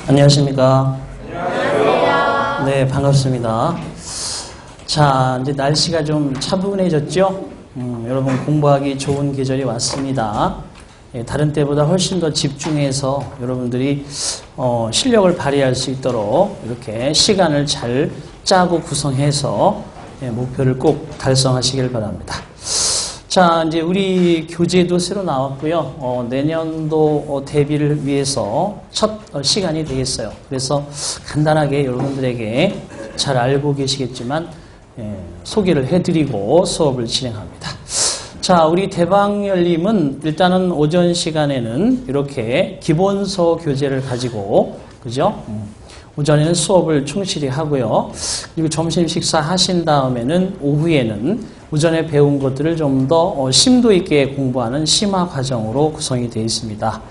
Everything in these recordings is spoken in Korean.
안녕하십니까? 안녕하세요. 네, 반갑습니다. 자, 이제 날씨가 좀 차분해졌죠? 여러분 공부하기 좋은 계절이 왔습니다. 다른 때보다 훨씬 더 집중해서 여러분들이 실력을 발휘할 수 있도록 이렇게 시간을 잘 짜고 구성해서 목표를 꼭 달성하시길 바랍니다. 자, 이제 우리 교재도 새로 나왔고요. 내년도 대비를 위해서 첫 시간이 되겠어요. 그래서 간단하게 여러분들에게 잘 알고 계시겠지만 소개를 해드리고 수업을 진행합니다. 자, 우리 대방열림은 일단은 오전 시간에는 이렇게 기본서 교재를 가지고, 그죠? 오전에는 수업을 충실히 하고요. 그리고 점심 식사 하신 다음에는 오후에는 오전에 배운 것들을 좀 더 심도 있게 공부하는 심화 과정으로 구성이 되어 있습니다.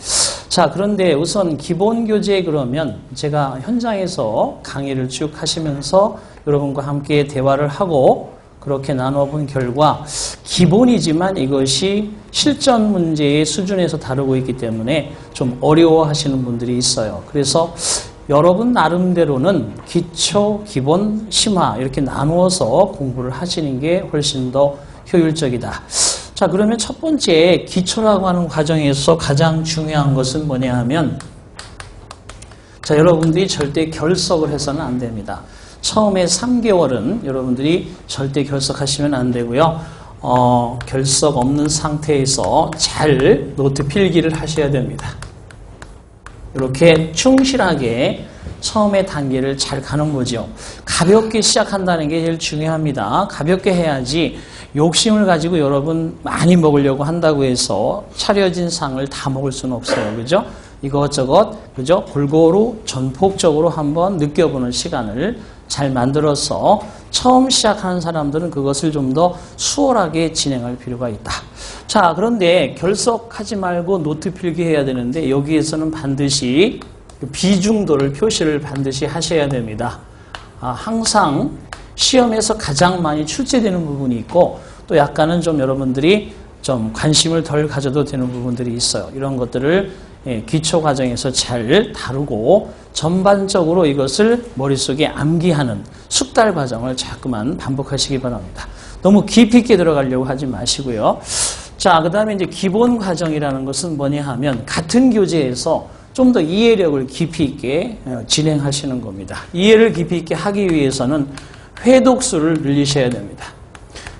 자, 그런데 우선 기본 교재 그러면 제가 현장에서 강의를 쭉 하시면서 여러분과 함께 대화를 하고 그렇게 나눠본 결과 기본이지만 이것이 실전 문제의 수준에서 다루고 있기 때문에 좀 어려워하시는 분들이 있어요. 그래서 여러분 나름대로는 기초, 기본, 심화 이렇게 나누어서 공부를 하시는 게 훨씬 더 효율적이다. 자, 그러면 첫 번째 기초라고 하는 과정에서 가장 중요한 것은 뭐냐 하면, 자, 여러분들이 절대 결석을 해서는 안 됩니다. 처음에 3개월은 여러분들이 절대 결석하시면 안 되고요. 결석 없는 상태에서 잘 노트 필기를 하셔야 됩니다. 이렇게 충실하게 처음에 단계를 잘 가는 거죠. 가볍게 시작한다는 게 제일 중요합니다. 가볍게 해야지 욕심을 가지고 여러분 많이 먹으려고 한다고 해서 차려진 상을 다 먹을 수는 없어요. 그죠? 이것저것, 그죠? 골고루 전폭적으로 한번 느껴보는 시간을 잘 만들어서 처음 시작하는 사람들은 그것을 좀 더 수월하게 진행할 필요가 있다. 자, 그런데 결석하지 말고 노트 필기해야 되는데 여기에서는 반드시 비중도를 표시를 반드시 하셔야 됩니다. 항상 시험에서 가장 많이 출제되는 부분이 있고 또 약간은 좀 여러분들이 좀 관심을 덜 가져도 되는 부분들이 있어요. 이런 것들을 기초 과정에서 잘 다루고 전반적으로 이것을 머릿속에 암기하는 숙달 과정을 자꾸만 반복하시기 바랍니다. 너무 깊이 있게 들어가려고 하지 마시고요. 자, 그 다음에 이제 기본 과정이라는 것은 뭐냐 하면 같은 교재에서 좀 더 이해력을 깊이 있게 진행하시는 겁니다. 이해를 깊이 있게 하기 위해서는 회독수를 늘리셔야 됩니다.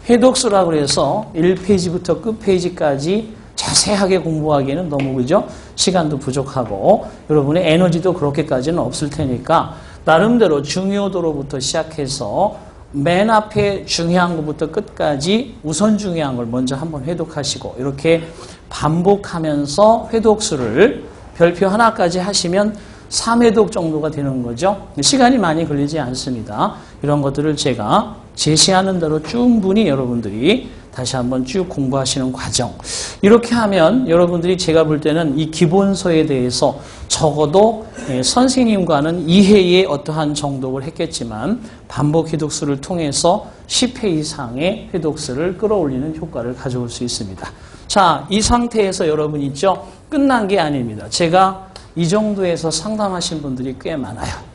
회독수라고 해서 1페이지부터 끝페이지까지 자세하게 공부하기에는 너무 그죠? 시간도 부족하고 여러분의 에너지도 그렇게까지는 없을 테니까 나름대로 중요도로부터 시작해서 맨 앞에 중요한 것부터 끝까지 우선 중요한 걸 먼저 한번 회독하시고 이렇게 반복하면서 회독수를 별표 하나까지 하시면 3회독 정도가 되는 거죠. 시간이 많이 걸리지 않습니다. 이런 것들을 제가 제시하는 대로 충분히 여러분들이 다시 한번 쭉 공부하시는 과정. 이렇게 하면 여러분들이 제가 볼 때는 이 기본서에 대해서 적어도 선생님과는 2회의 어떠한 정독을 했겠지만 반복 회독수를 통해서 10회 이상의 회독수를 끌어올리는 효과를 가져올 수 있습니다. 자, 이 상태에서 여러분 있죠? 끝난 게 아닙니다. 제가 이 정도에서 상담하신 분들이 꽤 많아요.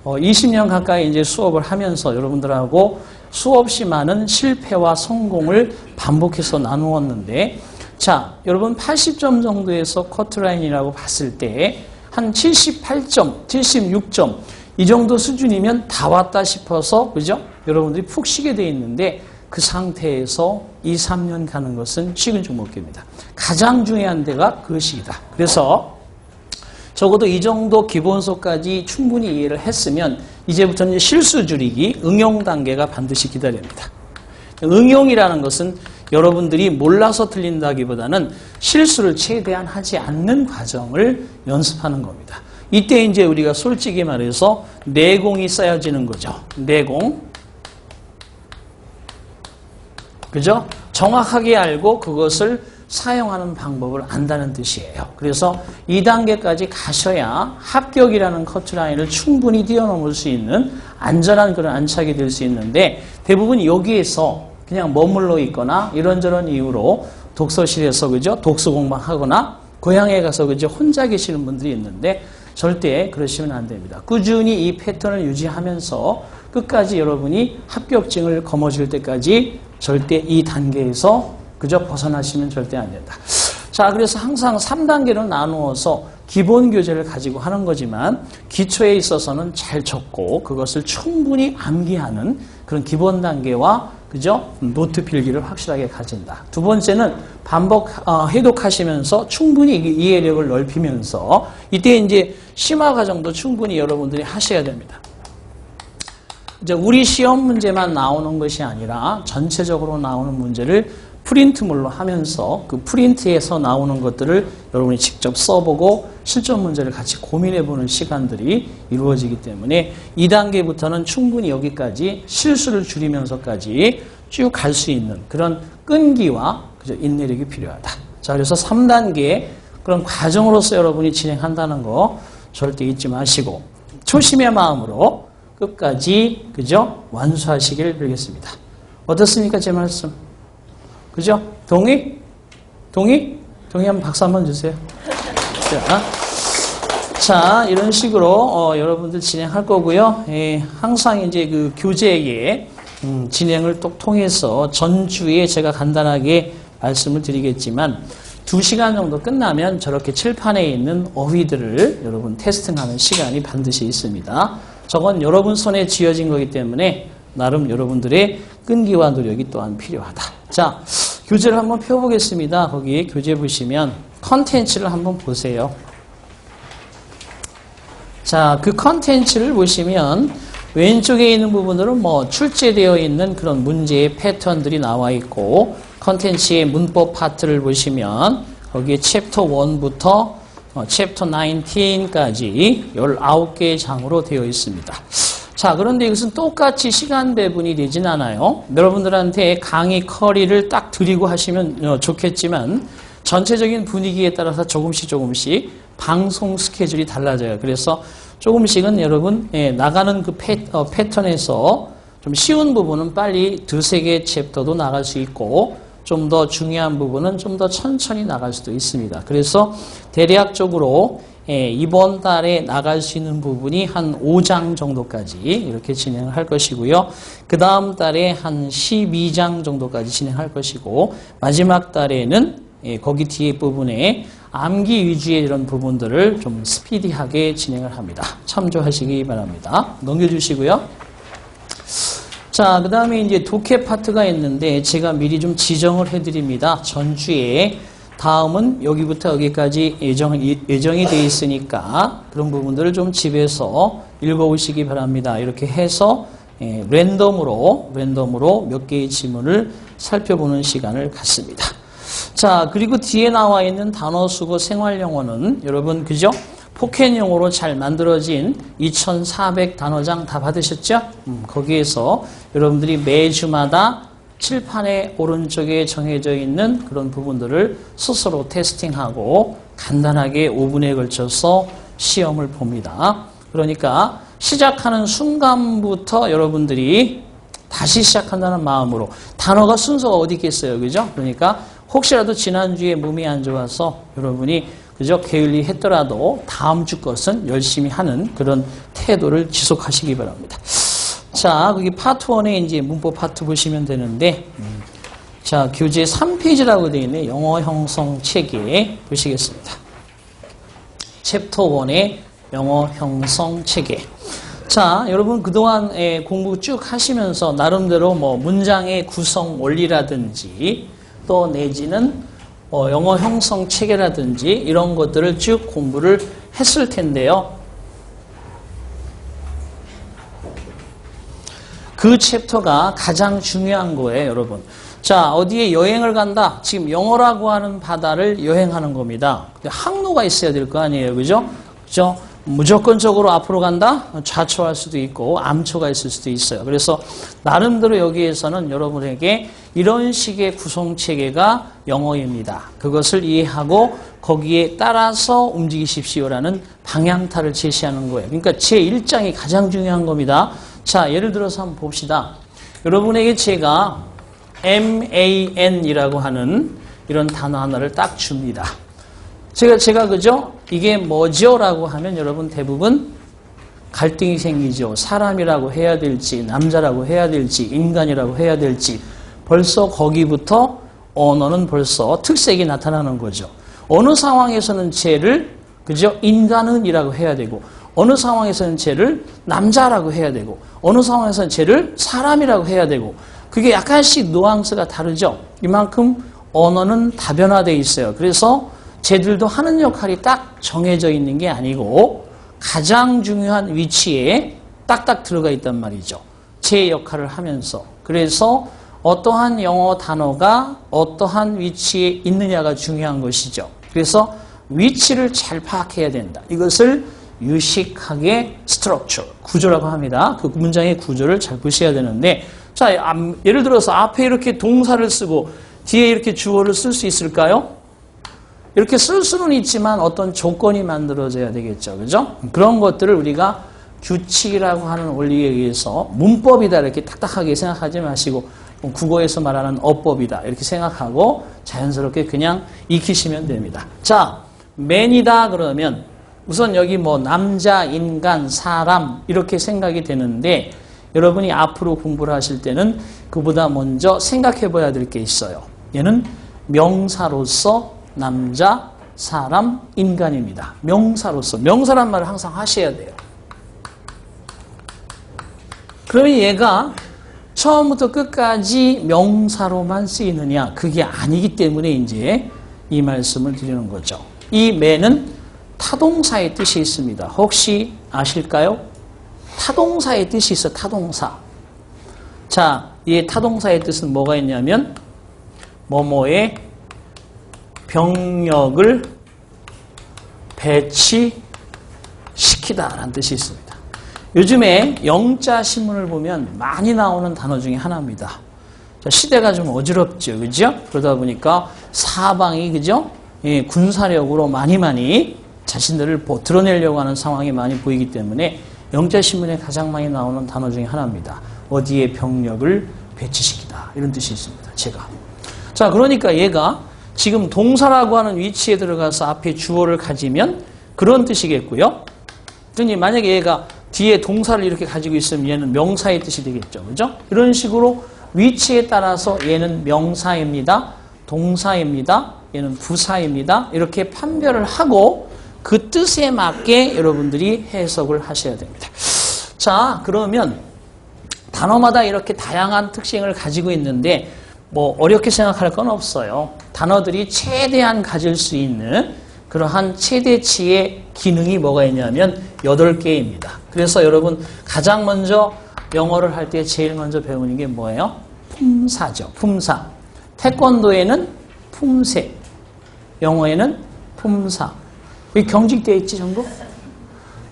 20년 가까이 이제 수업을 하면서 여러분들하고 수없이 많은 실패와 성공을 반복해서 나누었는데, 자, 여러분 80점 정도에서 커트라인이라고 봤을 때 한 78점, 76점 이 정도 수준이면 다 왔다 싶어서, 그죠? 여러분들이 푹 쉬게 돼 있는데 그 상태에서 2, 3년 가는 것은 식은 죽 먹기입니다. 가장 중요한 데가 그 시기다. 그래서 적어도 이 정도 기본서까지 충분히 이해를 했으면 이제부터는 실수 줄이기, 응용 단계가 반드시 기다립니다. 응용이라는 것은 여러분들이 몰라서 틀린다기보다는 실수를 최대한 하지 않는 과정을 연습하는 겁니다. 이때 이제 우리가 솔직히 말해서 내공이 쌓여지는 거죠. 내공. 그죠? 정확하게 알고 그것을 사용하는 방법을 안다는 뜻이에요. 그래서 2단계까지 가셔야 합격이라는 커트라인을 충분히 뛰어넘을 수 있는 안전한 그런 안착이 될 수 있는데 대부분 여기에서 그냥 머물러 있거나 이런저런 이유로 독서실에서 그죠? 독서 공부하거나 고향에 가서 그죠? 혼자 계시는 분들이 있는데 절대 그러시면 안 됩니다. 꾸준히 이 패턴을 유지하면서 끝까지 여러분이 합격증을 거머쥘 때까지 절대 이 단계에서 그저 벗어나시면 절대 안 된다. 자, 그래서 항상 3단계로 나누어서 기본 교재를 가지고 하는 거지만 기초에 있어서는 잘 적고 그것을 충분히 암기하는 그런 기본 단계와 그죠? 노트 필기를 확실하게 가진다. 두 번째는 반복 해독하시면서 충분히 이해력을 넓히면서 이때 이제 심화 과정도 충분히 여러분들이 하셔야 됩니다. 이제 우리 시험 문제만 나오는 것이 아니라 전체적으로 나오는 문제를 프린트물로 하면서 그 프린트에서 나오는 것들을 여러분이 직접 써보고 실전 문제를 같이 고민해보는 시간들이 이루어지기 때문에 2단계부터는 충분히 여기까지 실수를 줄이면서까지 쭉 갈 수 있는 그런 끈기와 인내력이 필요하다. 자, 그래서 3단계 그런 과정으로서 여러분이 진행한다는 거 절대 잊지 마시고 초심의 마음으로 끝까지 그죠? 완수하시길 빌겠습니다. 어떻습니까? 제 말씀? 그죠? 동의? 동의? 동의하면 박수 한번 주세요. 자, 이런 식으로 여러분들 진행할 거고요. 항상 이제 그 교재의 진행을 또 통해서 전주에 제가 간단하게 말씀을 드리겠지만 2시간 정도 끝나면 저렇게 칠판에 있는 어휘들을 여러분 테스팅하는 시간이 반드시 있습니다. 저건 여러분 손에 쥐어진 거기 때문에 나름 여러분들의 끈기와 노력이 또한 필요하다. 자, 교재를 한번 펴보겠습니다. 거기 교재 보시면 컨텐츠를 한번 보세요. 자, 그 컨텐츠를 보시면 왼쪽에 있는 부분들은 뭐 출제되어 있는 그런 문제의 패턴들이 나와 있고 컨텐츠의 문법 파트를 보시면 거기에 챕터 1부터 챕터 19까지 19개의 장으로 되어 있습니다. 자, 그런데 이것은 똑같이 시간 배분이 되진 않아요. 여러분들한테 강의 커리를 딱 드리고 하시면 좋겠지만 전체적인 분위기에 따라서 조금씩 방송 스케줄이 달라져요. 그래서 조금씩은 여러분 나가는 그 패턴에서 좀 쉬운 부분은 빨리 2-3개 챕터도 나갈 수 있고 좀 더 중요한 부분은 좀 더 천천히 나갈 수도 있습니다. 그래서 대략적으로 이번 달에 나갈 수 있는 부분이 한 5장 정도까지 이렇게 진행을 할 것이고요. 그 다음 달에 한 12장 정도까지 진행할 것이고 마지막 달에는 거기 뒤에 부분에 암기 위주의 이런 부분들을 좀 스피디하게 진행을 합니다. 참조하시기 바랍니다. 넘겨주시고요. 자, 그 다음에 이제 독해 파트가 있는데 제가 미리 좀 지정을 해드립니다. 전주에 다음은 여기부터 여기까지 예정이 되어 있으니까 그런 부분들을 좀 집에서 읽어오시기 바랍니다. 이렇게 해서 랜덤으로 몇 개의 지문을 살펴보는 시간을 갖습니다. 자, 그리고 뒤에 나와 있는 단어 수고 생활 영어는 여러분 그죠? 포켓 용어로 잘 만들어진 2,400 단어장 다 받으셨죠? 거기에서 여러분들이 매주마다 칠판의 오른쪽에 정해져 있는 그런 부분들을 스스로 테스팅하고 간단하게 5분에 걸쳐서 시험을 봅니다. 그러니까 시작하는 순간부터 여러분들이 다시 시작한다는 마음으로 단어가 순서가 어디 있겠어요. 그죠? 그러니까 혹시라도 지난주에 몸이 안 좋아서 여러분이 그저 게을리 했더라도 다음 주 것은 열심히 하는 그런 태도를 지속하시기 바랍니다. 자, 거기 파트 1에 이제 문법 파트 보시면 되는데, 자, 교재 3페이지라고 되어 있는 영어 형성 체계 보시겠습니다. 챕터 1의 영어 형성 체계. 자, 여러분 그동안 공부 쭉 하시면서 나름대로 뭐 문장의 구성 원리라든지 또 내지는 영어 형성 체계라든지 이런 것들을 쭉 공부를 했을 텐데요. 그 챕터가 가장 중요한 거예요, 여러분. 자, 어디에 여행을 간다. 지금 영어라고 하는 바다를 여행하는 겁니다. 항로가 있어야 될 거 아니에요, 그죠? 그죠? 무조건적으로 앞으로 간다? 좌초할 수도 있고 암초가 있을 수도 있어요. 그래서 나름대로 여기에서는 여러분에게 이런 식의 구성체계가 영어입니다. 그것을 이해하고 거기에 따라서 움직이십시오라는 방향타를 제시하는 거예요. 그러니까 제1장이 가장 중요한 겁니다. 자, 예를 들어서 한번 봅시다. 여러분에게 제가 MAN이라고 하는 이런 단어 하나를 딱 줍니다. 제가 그죠? 이게 뭐죠? 라고 하면 여러분 대부분 갈등이 생기죠. 사람이라고 해야 될지, 남자라고 해야 될지, 인간이라고 해야 될지, 벌써 거기부터 언어는 벌써 특색이 나타나는 거죠. 어느 상황에서는 쟤를, 그죠? 인간은이라고 해야 되고, 어느 상황에서는 쟤를 남자라고 해야 되고, 어느 상황에서는 쟤를 사람이라고 해야 되고, 그게 약간씩 뉘앙스가 다르죠. 이만큼 언어는 다변화되어 있어요. 그래서 쟤들도 하는 역할이 딱 정해져 있는 게 아니고 가장 중요한 위치에 딱딱 들어가 있단 말이죠. 제 역할을 하면서. 그래서 어떠한 영어 단어가 어떠한 위치에 있느냐가 중요한 것이죠. 그래서 위치를 잘 파악해야 된다. 이것을 유식하게 스트럭처, 구조라고 합니다. 그 문장의 구조를 잘 보셔야 되는데, 자, 예를 들어서 앞에 이렇게 동사를 쓰고 뒤에 이렇게 주어를 쓸 수 있을까요? 이렇게 쓸 수는 있지만 어떤 조건이 만들어져야 되겠죠. 그죠? 그런 것들을 우리가 규칙이라고 하는 원리에 의해서 문법이다 이렇게 딱딱하게 생각하지 마시고 국어에서 말하는 어법이다 이렇게 생각하고 자연스럽게 그냥 익히시면 됩니다. 자, man이다 그러면 우선 여기 뭐 남자, 인간, 사람 이렇게 생각이 되는데 여러분이 앞으로 공부를 하실 때는 그보다 먼저 생각해 봐야 될 게 있어요. 얘는 명사로서 남자, 사람, 인간입니다. 명사로서. 명사란 말을 항상 하셔야 돼요. 그러면 얘가 처음부터 끝까지 명사로만 쓰이느냐? 그게 아니기 때문에 이제 이 말씀을 드리는 거죠. 이 man은 타동사의 뜻이 있습니다. 혹시 아실까요? 타동사의 뜻이 있어, 타동사. 자, 이 타동사의 뜻은 뭐가 있냐면 뭐뭐의 병력을 배치시키다라는 뜻이 있습니다. 요즘에 영자 신문을 보면 많이 나오는 단어 중에 하나입니다. 자, 시대가 좀 어지럽죠, 그죠? 그러다 보니까 사방이 그죠? 예, 군사력으로 많이 자신들을 드러내려고 하는 상황이 많이 보이기 때문에 영자 신문에 가장 많이 나오는 단어 중에 하나입니다. 어디에 병력을 배치시키다 이런 뜻이 있습니다. 제가. 자, 그러니까 얘가 지금 동사라고 하는 위치에 들어가서 앞에 주어를 가지면 그런 뜻이겠고요. 그러니 만약에 얘가 뒤에 동사를 이렇게 가지고 있으면 얘는 명사의 뜻이 되겠죠. 그죠? 이런 식으로 위치에 따라서 얘는 명사입니다. 동사입니다. 얘는 부사입니다. 이렇게 판별을 하고 그 뜻에 맞게 여러분들이 해석을 하셔야 됩니다. 자, 그러면 단어마다 이렇게 다양한 특징을 가지고 있는데 뭐 어렵게 생각할 건 없어요. 단어들이 최대한 가질 수 있는 그러한 최대치의 기능이 뭐가 있냐면 8개입니다. 그래서 여러분 가장 먼저 영어를 할 때 제일 먼저 배우는 게 뭐예요? 품사죠. 품사. 태권도에는 품새, 영어에는 품사. 여기 경직되어 있지 전부?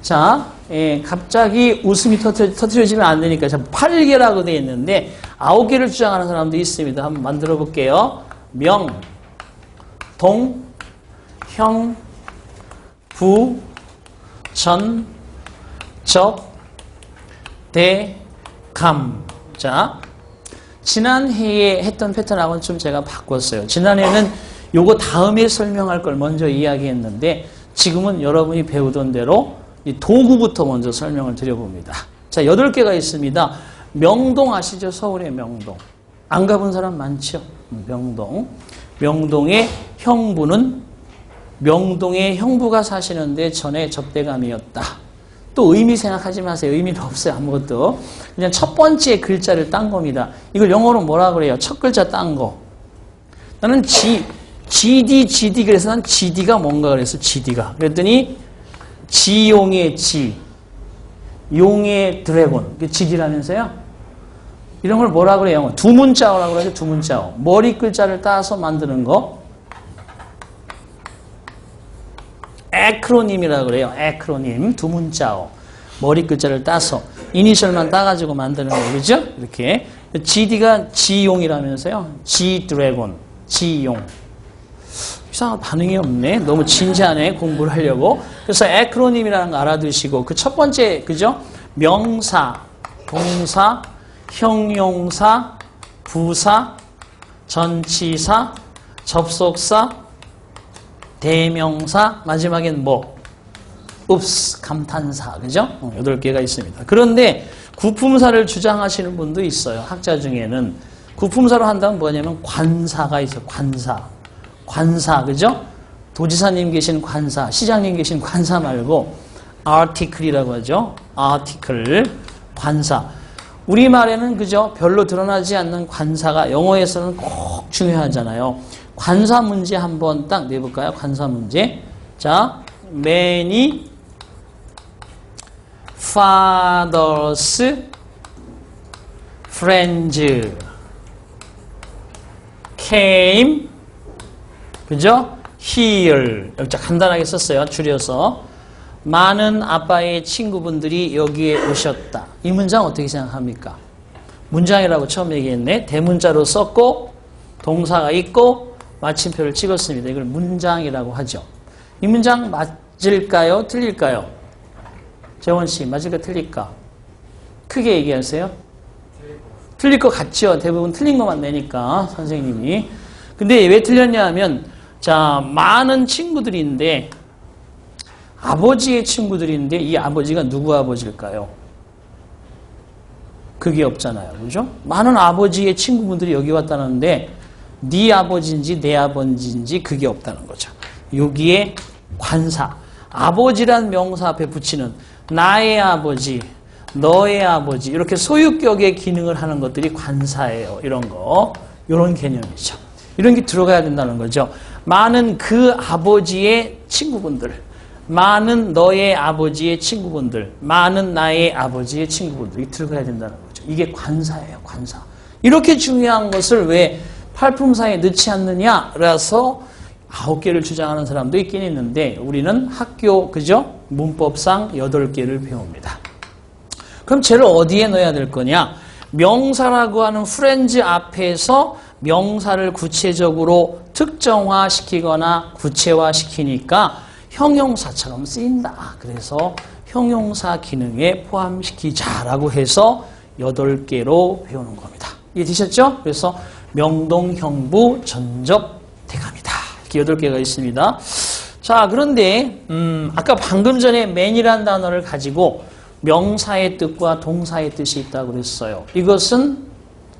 자, 예, 갑자기 웃음이 터트려지면 안 되니까 8개라고 되어 있는데 9개를 주장하는 사람도 있습니다. 한번 만들어 볼게요. 명, 동, 형, 부, 전, 적, 대, 감. 자, 지난해에 했던 패턴하고는 좀 제가 바꿨어요. 지난해에는 요거 다음에 설명할 걸 먼저 이야기했는데 지금은 여러분이 배우던 대로 이 도구부터 먼저 설명을 드려봅니다. 자, 8개가 있습니다. 명동 아시죠? 서울의 명동. 안 가본 사람 많죠? 명동. 명동의 형부는 명동의 형부가 사시는데 전에 접대감이었다. 또 의미 생각하지 마세요. 의미는 없어요. 아무것도. 그냥 첫 번째 글자를 딴 겁니다. 이걸 영어로 뭐라 그래요? 첫 글자 딴 거. 나는 GD 그래서 난 GD가 뭔가 그래서 GD가. 그랬더니 지용의 지, 용의 드래곤. 그게 GD라면서요? 이런 걸 뭐라 그래요? 두 문자어라고 그러죠. 두 문자어. 머리 글자를 따서 만드는 거. 에크로님이라고 그래요. 에크로님. 두 문자어. 머리 글자를 따서 이니셜만 따가지고 만드는 거. 그죠? 이렇게. GD가 지용이라면서요. 지 드래곤. 지용. 이상한 반응이 없네. 너무 진지하네. 공부를 하려고. 그래서 에크로님이라는 거 알아두시고 그 첫 번째 그죠? 명사, 동사, 형용사, 부사, 전치사, 접속사, 대명사, 마지막엔 뭐? 읍스, 감탄사, 그죠? 8개가 있습니다. 그런데 구품사를 주장하시는 분도 있어요. 학자 중에는. 구품사로 한다면 뭐냐면 관사가 있어요. 관사, 그죠? 도지사님 계신 관사, 시장님 계신 관사 말고 article이라고 하죠. article, 관사. 우리말에는 그죠? 별로 드러나지 않는 관사가 영어에서는 꼭 중요하잖아요. 관사 문제 한번 딱 내볼까요? 관사 문제. 자, many fathers, friends came, 그죠? here. 여기 간단하게 썼어요. 줄여서. 많은 아빠의 친구분들이 여기에 오셨다. 이 문장 어떻게 생각합니까? 문장이라고 처음 얘기했네. 대문자로 썼고 동사가 있고 마침표를 찍었습니다. 이걸 문장이라고 하죠. 이 문장 맞을까요? 틀릴까요? 재원 씨, 맞을까 틀릴까? 크게 얘기하세요. 틀릴 것 같죠? 대부분 틀린 것만 내니까 선생님이. 근데 왜 틀렸냐 하면 자, 많은 친구들인데 아버지의 친구들인데 이 아버지가 누구 아버지일까요? 그게 없잖아요. 그죠? 많은 아버지의 친구분들이 여기 왔다는데 네 아버지인지 내 아버지인지 그게 없다는 거죠. 여기에 관사. 아버지란 명사 앞에 붙이는 나의 아버지, 너의 아버지 이렇게 소유격의 기능을 하는 것들이 관사예요. 이런 거. 이런 개념이죠. 이런 게 들어가야 된다는 거죠. 많은 그 아버지의 친구분들. 많은 너의 아버지의 친구분들, 많은 나의 아버지의 친구분들이 들어가야 된다는 거죠. 이게 관사예요, 관사. 이렇게 중요한 것을 왜 팔품사에 넣지 않느냐라서 9개를 주장하는 사람도 있긴 있는데 우리는 학교, 그죠? 문법상 8개를 배웁니다. 그럼 쟤를 어디에 넣어야 될 거냐? 명사라고 하는 프렌즈 앞에서 명사를 구체적으로 특정화시키거나 구체화시키니까 형용사처럼 쓰인다. 그래서 형용사 기능에 포함시키자라고 해서 8개로 배우는 겁니다. 이해되셨죠? 그래서 명동, 형부, 전적, 대감이다. 이렇게 8개가 있습니다. 자, 그런데 아까 방금 전에 man이라는 단어를 가지고 명사의 뜻과 동사의 뜻이 있다고 그랬어요. 이것은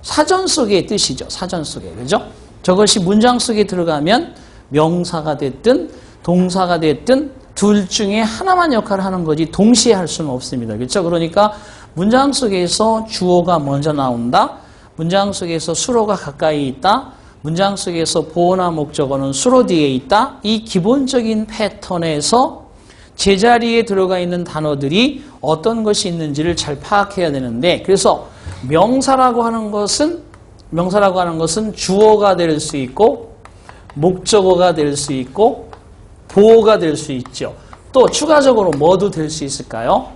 사전 속의 뜻이죠. 사전 속에. 그죠? 저것이 문장 속에 들어가면 명사가 됐든 동사가 됐든 둘 중에 하나만 역할을 하는 거지 동시에 할 수는 없습니다. 그렇죠? 그러니까 문장 속에서 주어가 먼저 나온다. 문장 속에서 수로가 가까이 있다. 문장 속에서 보어나 목적어는 수로 뒤에 있다. 이 기본적인 패턴에서 제자리에 들어가 있는 단어들이 어떤 것이 있는지를 잘 파악해야 되는데 그래서 명사라고 하는 것은 주어가 될 수 있고 목적어가 될 수 있고 보어가 될 수 있죠. 또 추가적으로 뭐도 될 수 있을까요?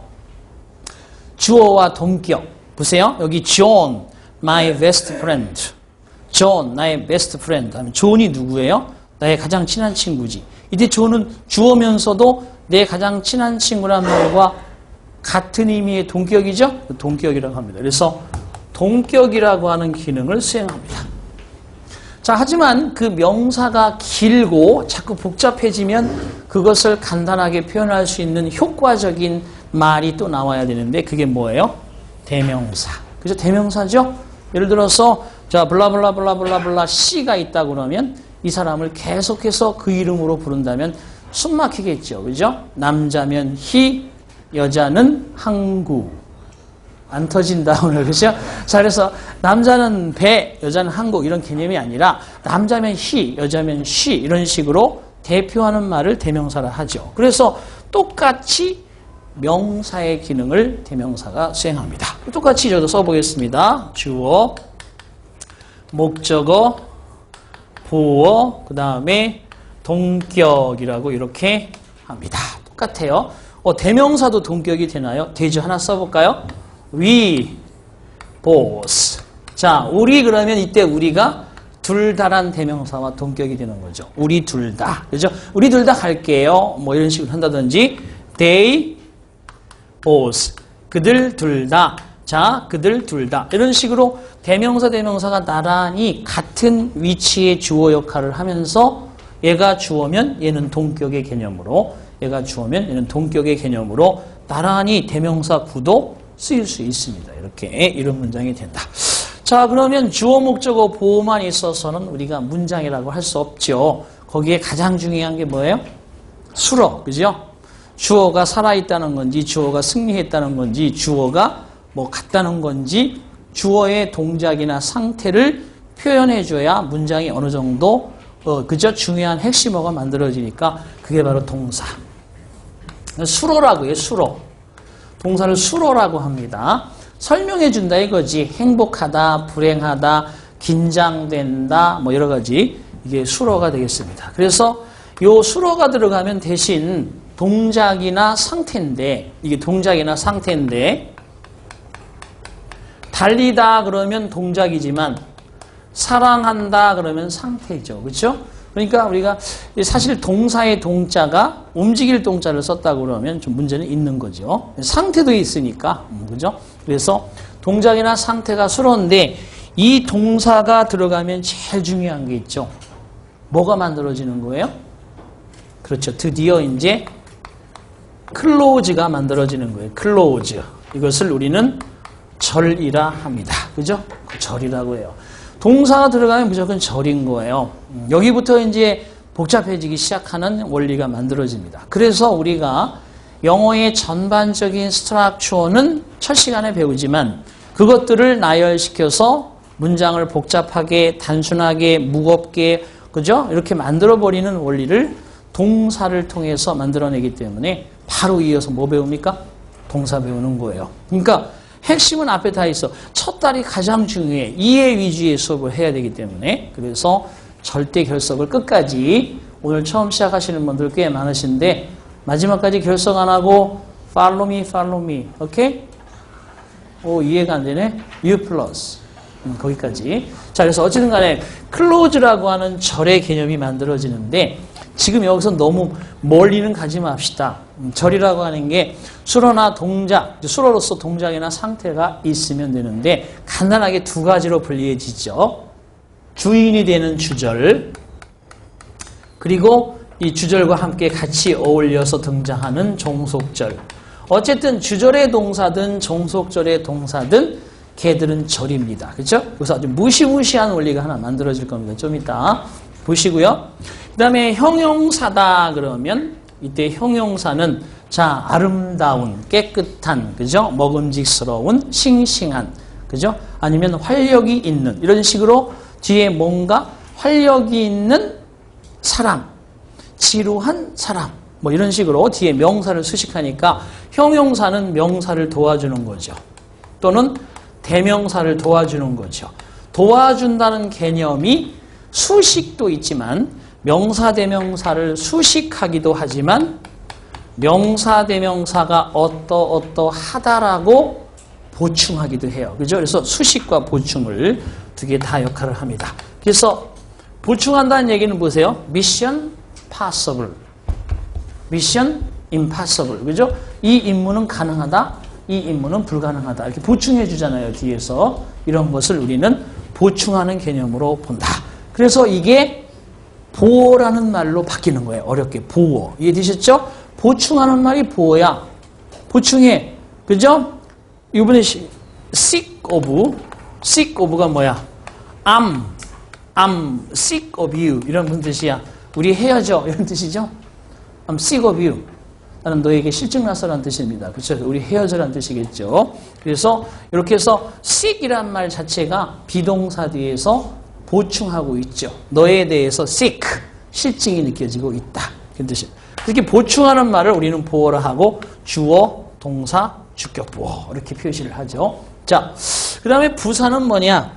주어와 동격. 보세요. 여기 John, my best friend. John, 나의 best friend. 하면 John이 누구예요? 나의 가장 친한 친구지. 이때 John은 주어면서도 내 가장 친한 친구란 말과 같은 의미의 동격이죠? 동격이라고 합니다. 그래서 동격이라고 하는 기능을 수행합니다. 자, 하지만 그 명사가 길고 자꾸 복잡해지면 그것을 간단하게 표현할 수 있는 효과적인 말이 또 나와야 되는데 그게 뭐예요? 대명사. 그죠? 대명사죠? 예를 들어서 자, 블라블라블라블라블라 씨가 있다 그러면 이 사람을 계속해서 그 이름으로 부른다면 숨 막히겠죠. 그죠? 남자면 희, 여자는 항구. 안 터진다 오늘 그죠? 자, 그래서 남자는 배, 여자는 항복 이런 개념이 아니라 남자면 히, 여자면 쉬 이런 식으로 대표하는 말을 대명사라 하죠. 그래서 똑같이 명사의 기능을 대명사가 수행합니다. 똑같이 저도 써보겠습니다. 주어, 목적어, 보어, 그 다음에 동격이라고 이렇게 합니다. 똑같아요. 대명사도 동격이 되나요? 되죠. 하나 써볼까요? We both. 자, 우리 그러면 이때 우리가 둘 다란 대명사와 동격이 되는 거죠. 우리 둘 다. 그죠? 우리 둘 다 갈게요. 뭐 이런 식으로 한다든지 they both. 그들 둘 다. 자, 그들 둘 다. 이런 식으로 대명사, 대명사가 나란히 같은 위치의 주어 역할을 하면서 얘가 주어면 얘는 동격의 개념으로, 얘가 주어면 얘는 동격의 개념으로 나란히 대명사 구도 쓰일 수 있습니다. 이렇게 이런 문장이 된다. 자, 그러면 주어 목적어 보호만 있어서는 우리가 문장이라고 할 수 없죠. 거기에 가장 중요한 게 뭐예요? 수로, 그죠? 주어가 살아있다는 건지, 주어가 승리했다는 건지, 주어가 뭐 같다는 건지, 주어의 동작이나 상태를 표현해줘야 문장이 어느 정도 그저 중요한 핵심어가 만들어지니까 그게 바로 동사. 수로라고 해요, 수로. 동사를 수로라고 합니다. 설명해준다 이거지. 행복하다, 불행하다, 긴장된다, 뭐 여러 가지 이게 수로가 되겠습니다. 그래서 요 수로가 들어가면 대신 동작이나 상태인데, 이게 동작이나 상태인데, 달리다 그러면 동작이지만 사랑한다 그러면 상태죠. 그렇죠? 그러니까 우리가 사실 동사의 동자가 움직일 동자를 썼다고 그러면 좀 문제는 있는 거죠. 상태도 있으니까. 그죠? 그래서 동작이나 상태가 수로인데 이 동사가 들어가면 제일 중요한 게 있죠. 뭐가 만들어지는 거예요? 그렇죠. 드디어 이제 클로즈가 만들어지는 거예요. 클로즈. 이것을 우리는 절이라 합니다. 그죠? 절이라고 해요. 동사가 들어가면 무조건 절인 거예요. 여기부터 이제 복잡해지기 시작하는 원리가 만들어집니다. 그래서 우리가 영어의 전반적인 스트럭처는 첫 시간에 배우지만 그것들을 나열시켜서 문장을 복잡하게, 단순하게, 무겁게, 그죠? 이렇게 만들어버리는 원리를 동사를 통해서 만들어내기 때문에 바로 이어서 뭐 배웁니까? 동사 배우는 거예요. 그러니까 핵심은 앞에 다 있어. 첫 달이 가장 중요해. 이해 위주의 수업을 해야 되기 때문에. 그래서 절대 결석을 끝까지, 오늘 처음 시작하시는 분들 꽤 많으신데 마지막까지 결석 안 하고 follow me, follow me. 오케이? 오, 이해가 안 되네. you plus. 거기까지. 자, 그래서 어쨌든 간에 close라고 하는 절의 개념이 만들어지는데 지금 여기서 너무 멀리는 가지 맙시다. 절이라고 하는 게 수로나 동작, 수로로서 동작이나 상태가 있으면 되는데 간단하게 두 가지로 분리해지죠. 주인이 되는 주절, 그리고 이 주절과 함께 같이 어울려서 등장하는 종속절. 어쨌든 주절의 동사든 종속절의 동사든 걔들은 절입니다. 그렇죠? 그래서 아주 무시무시한 원리가 하나 만들어질 겁니다. 좀 이따 보시고요. 그 다음에 형용사다 그러면 이때 형용사는 자, 아름다운, 깨끗한, 그죠? 먹음직스러운, 싱싱한, 그죠? 아니면 활력이 있는, 이런 식으로 뒤에 뭔가 활력이 있는 사람, 지루한 사람, 뭐 이런 식으로 뒤에 명사를 수식하니까 형용사는 명사를 도와주는 거죠. 또는 대명사를 도와주는 거죠. 도와준다는 개념이 수식도 있지만 명사 대명사를 수식하기도 하지만 명사 대명사가 어떠하다라고 보충하기도 해요. 그죠? 그래서 수식과 보충을 두 개 다 역할을 합니다. 그래서 보충한다는 얘기는 보세요. Mission possible, Mission impossible. 그죠? 이 임무는 가능하다, 이 임무는 불가능하다. 이렇게 보충해 주잖아요. 뒤에서. 이런 것을 우리는 보충하는 개념으로 본다. 그래서 이게 보어라는 말로 바뀌는 거예요. 어렵게. 보어. 이해되셨죠? 보충하는 말이 보어야. 보충해. 그죠? 이번에 sick of가 뭐야? I'm sick of you. 이런 무슨 뜻이야? 우리 헤어져. 이런 뜻이죠? I'm sick of you. 나는 너에게 실증나서라는 뜻입니다. 그렇죠? 우리 헤어져라는 뜻이겠죠. 그래서 이렇게 해서 sick이란 말 자체가 비동사 뒤에서 보충하고 있죠. 너에 대해서 sick, 실증이 느껴지고 있다. 그런 뜻이에요. 이렇게 보충하는 말을 우리는 보어라 하고 주어, 동사, 주격 보어 이렇게 표시를 하죠. 자, 그 다음에 부사는 뭐냐?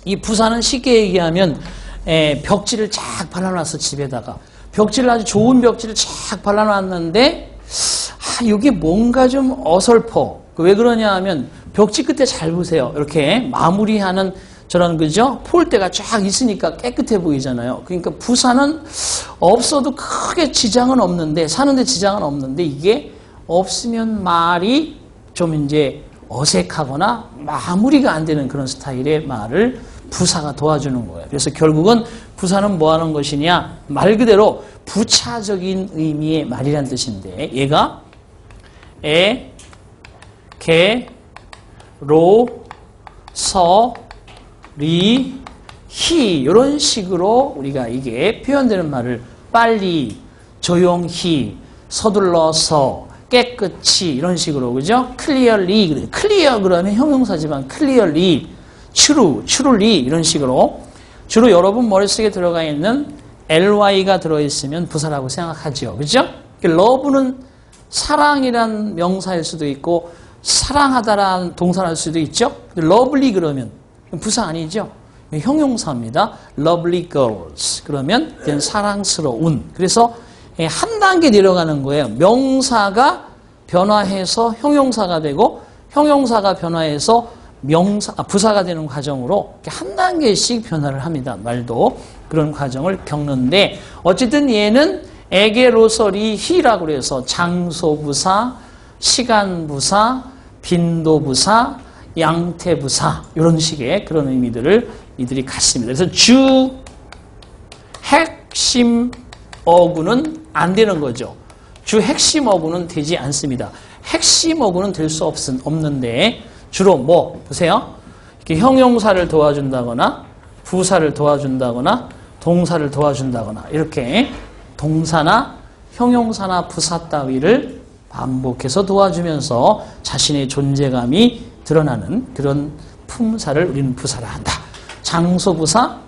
이 부사는 쉽게 얘기하면 벽지를 쫙 발라놨어. 집에다가 벽지를, 아주 좋은 벽지를 쫙 발라놨는데 이게 뭔가 좀 어설퍼. 왜 그러냐 하면 벽지 끝에 잘 보세요. 이렇게 마무리하는 저런, 그죠? 폴대가 쫙 있으니까 깨끗해 보이잖아요. 그러니까 부사는 없어도 크게 지장은 없는데, 사는데 지장은 없는데, 이게 없으면 말이 좀 이제 어색하거나 마무리가 안 되는 그런 스타일의 말을 부사가 도와주는 거예요. 그래서 결국은 부사는 뭐 하는 것이냐? 말 그대로 부차적인 의미의 말이란 뜻인데 얘가 에, 게, 로, 서, 리, 히 이런 식으로 우리가 이게 표현되는 말을 빨리, 조용히, 서둘러서, 깨끗이 이런 식으로 그죠? clearly, clear 그러면 형용사지만 clearly, truly 이런 식으로 주로 여러분 머릿속에 들어가 있는 ly가 들어있으면 부사라고 생각하죠. 그죠? love는 사랑이란 명사일 수도 있고 사랑하다라는 동사일 수도 있죠. lovely 그러면 부사 아니죠. 형용사입니다. lovely girls 그러면 사랑스러운. 그래서 한 단계 내려가는 거예요. 명사가 변화해서 형용사가 되고 형용사가 변화해서 부사가 되는 과정으로 한 단계씩 변화를 합니다. 말도 그런 과정을 겪는데 어쨌든 얘는 에게로서리 히라고 해서 장소부사, 시간부사, 빈도부사, 양태부사 이런 식의 그런 의미들을 이들이 갖습니다. 그래서 주 핵심 어구는 안 되는 거죠. 주 핵심 어구는 되지 않습니다. 핵심 어구는 될 수 없는데 주로 뭐 보세요. 이렇게 형용사를 도와준다거나 부사를 도와준다거나 동사를 도와준다거나 이렇게 동사나 형용사나 부사 따위를 반복해서 도와주면서 자신의 존재감이 드러나는 그런 품사를 우리는 부사라 한다. 장소부사,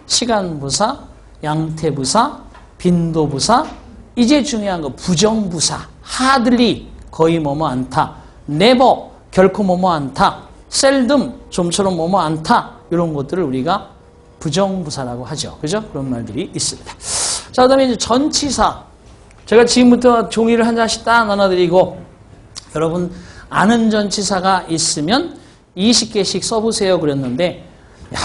시간부사, 양태부사, 빈도부사, 이제 중요한 거 부정부사, hardly 거의 뭐뭐 않다, never 결코 뭐뭐 않다, seldom 좀처럼 뭐뭐 않다 이런 것들을 우리가 부정부사라고 하죠. 그죠? 그런 말들이 있습니다. 자, 그다음에 이제 전치사. 제가 지금부터 종이를 한 장씩 딱 나눠드리고 여러분 아는 전치사가 있으면 20개씩 써보세요 그랬는데 야,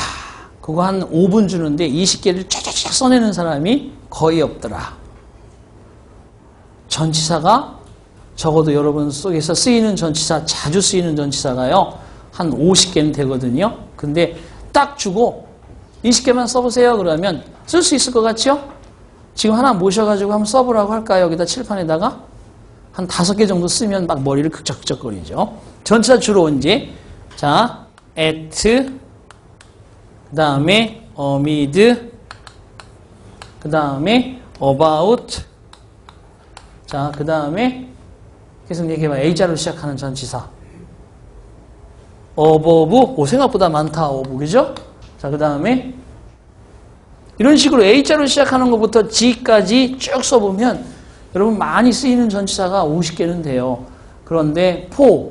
그거 한 5분 주는데 20개를 쫙쫙 써내는 사람이 거의 없더라. 전치사가 적어도 여러분 속에서 쓰이는 전치사, 자주 쓰이는 전치사가요 한 50개는 되거든요. 근데 딱 주고 20개만 써보세요 그러면 쓸 수 있을 것 같죠? 지금 하나 모셔가지고 한번 써보라고 할까요? 여기다 칠판에다가 한 5개 정도 쓰면 막 머리를 극적극적거리죠. 전치사 주로 언제? 자, at, 그 다음에 amid, 그 다음에 about, 자, 그 다음에 계속 얘기해봐. A자로 시작하는 전치사. above, 생각보다 많다, above, 그죠? 자, 그 다음에 이런 식으로 A자로 시작하는 것부터 G까지 쭉 써보면 여러분 많이 쓰이는 전치사가 50개는 돼요. 그런데 for,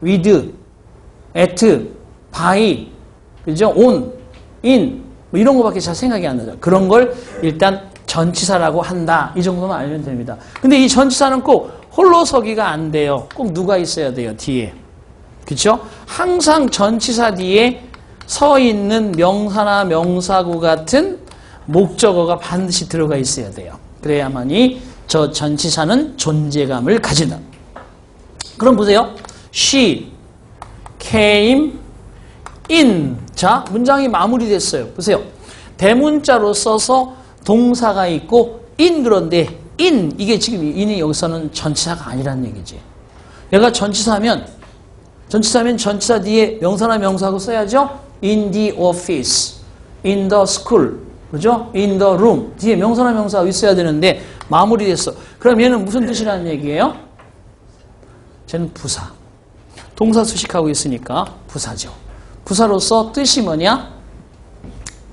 with, at, by, 그죠? on, in 뭐 이런 거밖에 잘 생각이 안 나죠. 그런 걸 일단 전치사라고 한다. 이 정도만 알면 됩니다. 근데 이 전치사는 꼭 홀로 서기가 안 돼요. 꼭 누가 있어야 돼요, 뒤에. 그렇죠? 항상 전치사 뒤에 서 있는 명사나 명사구 같은 목적어가 반드시 들어가 있어야 돼요. 그래야만이 저 전치사는 존재감을 가진다. 그럼 보세요. She came in. 자, 문장이 마무리됐어요. 보세요. 대문자로 써서 동사가 있고 in 그런데 in 이게 지금 in이 여기서는 전치사가 아니라는 얘기지. 얘가 전치사면 전치사 뒤에 명사나 명사하고 써야죠. in the office, in the school, 그죠? in the room 뒤에 명사나 명사가 있어야 되는데 마무리됐어. 그럼 얘는 무슨 뜻이라는 얘기예요? 쟤는 부사. 동사 수식하고 있으니까 부사죠. 부사로서 뜻이 뭐냐?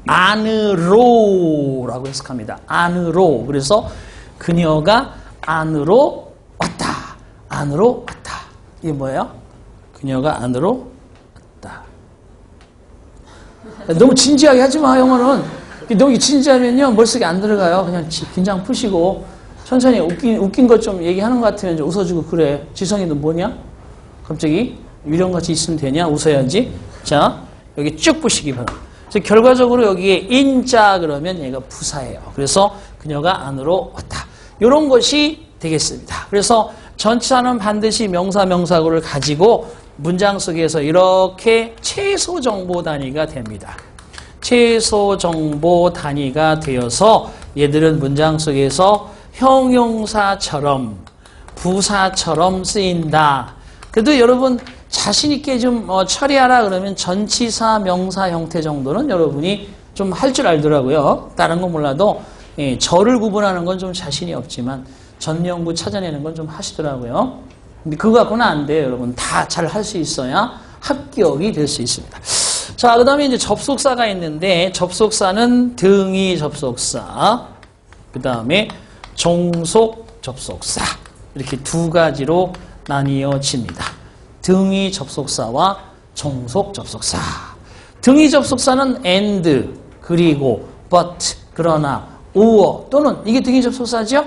안으로라고 해석합니다. 안으로. 그래서 그녀가 안으로 왔다. 안으로 왔다. 이게 뭐예요? 그녀가 안으로 왔다. 너무 진지하게 하지 마, 영어는. 너무 진지하면요, 머릿속에 안 들어가요. 그냥 긴장 푸시고, 천천히 웃긴 것 좀 얘기하는 것 같으면 좀 웃어주고, 그래. 지성이 너 뭐냐? 갑자기 유령같이 있으면 되냐? 웃어야지. 자, 여기 쭉 보시기 바랍니다. 그래서 결과적으로 여기에 인자 그러면 얘가 부사예요. 그래서 그녀가 안으로 왔다. 이런 것이 되겠습니다. 그래서 전치사는 반드시 명사, 명사구를 가지고 문장 속에서 이렇게 최소 정보 단위가 됩니다. 최소 정보 단위가 되어서 얘들은 문장 속에서 형용사처럼 부사처럼 쓰인다. 그래도 여러분 자신 있게 좀 처리하라 그러면 전치사, 명사 형태 정도는 여러분이 좀 할 줄 알더라고요. 다른 건 몰라도 절을 구분하는 건 좀 자신이 없지만 전명구 찾아내는 건 좀 하시더라고요. 근데 그거 갖고는 안 돼요, 여러분. 다 잘 할 수 있어야 합격이 될 수 있습니다. 자, 그 다음에 이제 접속사가 있는데, 접속사는 등위 접속사, 그 다음에 종속 접속사. 이렇게 두 가지로 나뉘어집니다. 등위 접속사와 종속 접속사. 등위 접속사는 and, 그리고, but, 그러나, or, 또는 이게 등위 접속사죠?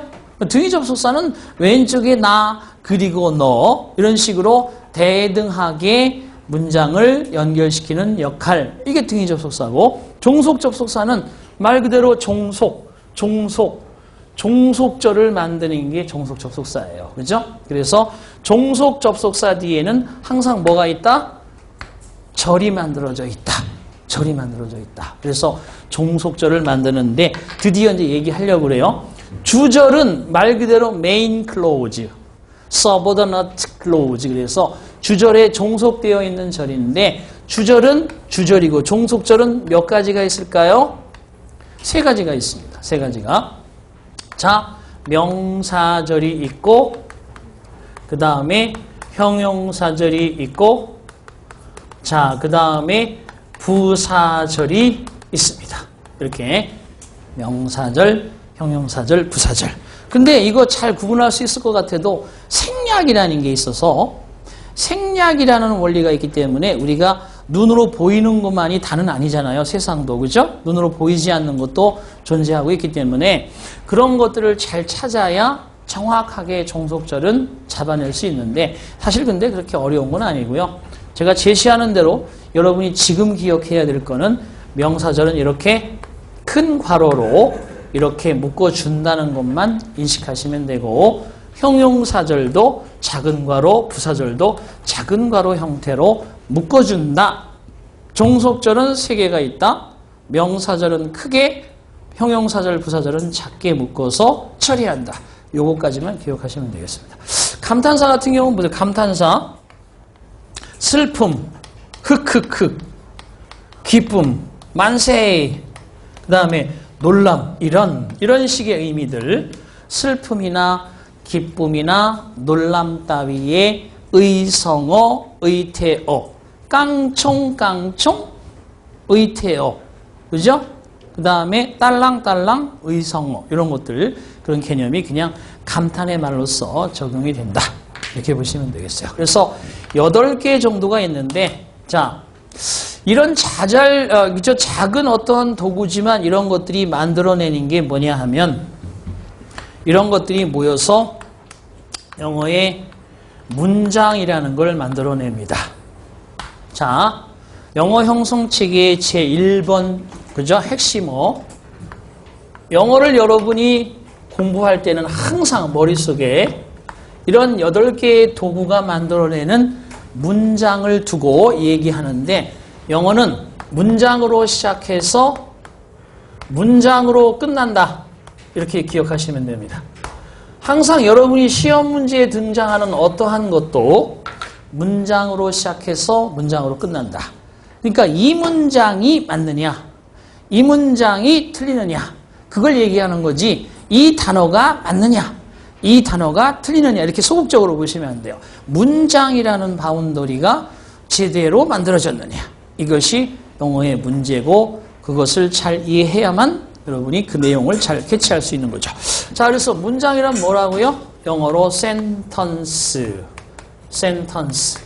등위 접속사는 왼쪽에 나, 그리고 너, 이런 식으로 대등하게 문장을 연결시키는 역할. 이게 등위 접속사고, 종속 접속사는 말 그대로 종속절을 만드는 게 종속 접속사예요. 그죠? 그래서 종속 접속사 뒤에는 항상 뭐가 있다? 절이 만들어져 있다. 절이 만들어져 있다. 그래서 종속절을 만드는데 드디어 이제 얘기하려고 그래요. 주절은 말 그대로 main clause, subordinate clause. 그래서 주절에 종속되어 있는 절인데 주절은 주절이고 종속절은 몇 가지가 있을까요? 세 가지가 있습니다. 세 가지가. 자, 명사절이 있고 그 다음에 형용사절이 있고 자, 그 다음에 부사절이 있습니다. 이렇게 명사절, 형용사절, 부사절. 근데 이거 잘 구분할 수 있을 것 같아도 생략이라는 게 있어서 생략이라는 원리가 있기 때문에 우리가 눈으로 보이는 것만이 다는 아니잖아요. 세상도. 그죠? 눈으로 보이지 않는 것도 존재하고 있기 때문에 그런 것들을 잘 찾아야 정확하게 종속절은 잡아낼 수 있는데 사실 근데 그렇게 어려운 건 아니고요. 제가 제시하는 대로 여러분이 지금 기억해야 될 거는 명사절은 이렇게 큰 괄호로 이렇게 묶어준다는 것만 인식하시면 되고 형용사절도 작은 괄호, 부사절도 작은 괄호 형태로 묶어준다. 종속절은 3개가 있다. 명사절은 크게, 형용사절, 부사절은 작게 묶어서 처리한다. 요거까지만 기억하시면 되겠습니다. 감탄사 같은 경우는 뭐죠? 감탄사, 슬픔, 흑흑흑, 기쁨, 만세, 그 다음에 놀람, 이런 식의 의미들, 슬픔이나 기쁨이나 놀람 따위의 의성어, 의태어, 깡총깡총, 의태어, 그죠? 그 다음에 딸랑딸랑, 의성어, 이런 것들, 그런 개념이 그냥 감탄의 말로서 적용이 된다. 이렇게 보시면 되겠어요. 그래서 8개 정도가 있는데, 자, 이런 작은 어떤 도구지만 이런 것들이 만들어내는 게 뭐냐 하면, 이런 것들이 모여서 영어의 문장이라는 걸 만들어냅니다. 자, 영어 형성체계의 제1번, 그죠? 핵심어. 영어를 여러분이 공부할 때는 항상 머릿속에 이런 8개의 도구가 만들어내는 문장을 두고 얘기하는데 영어는 문장으로 시작해서 문장으로 끝난다. 이렇게 기억하시면 됩니다. 항상 여러분이 시험 문제에 등장하는 어떠한 것도 문장으로 시작해서 문장으로 끝난다. 그러니까 이 문장이 맞느냐, 이 문장이 틀리느냐, 그걸 얘기하는 거지 이 단어가 맞느냐, 이 단어가 틀리느냐 이렇게 소극적으로 보시면 안 돼요. 문장이라는 바운더리가 제대로 만들어졌느냐, 이것이 영어의 문제고 그것을 잘 이해해야만 여러분이 그 내용을 잘 캐치할 수 있는 거죠. 자, 그래서 문장이란 뭐라고요? 영어로 sentence.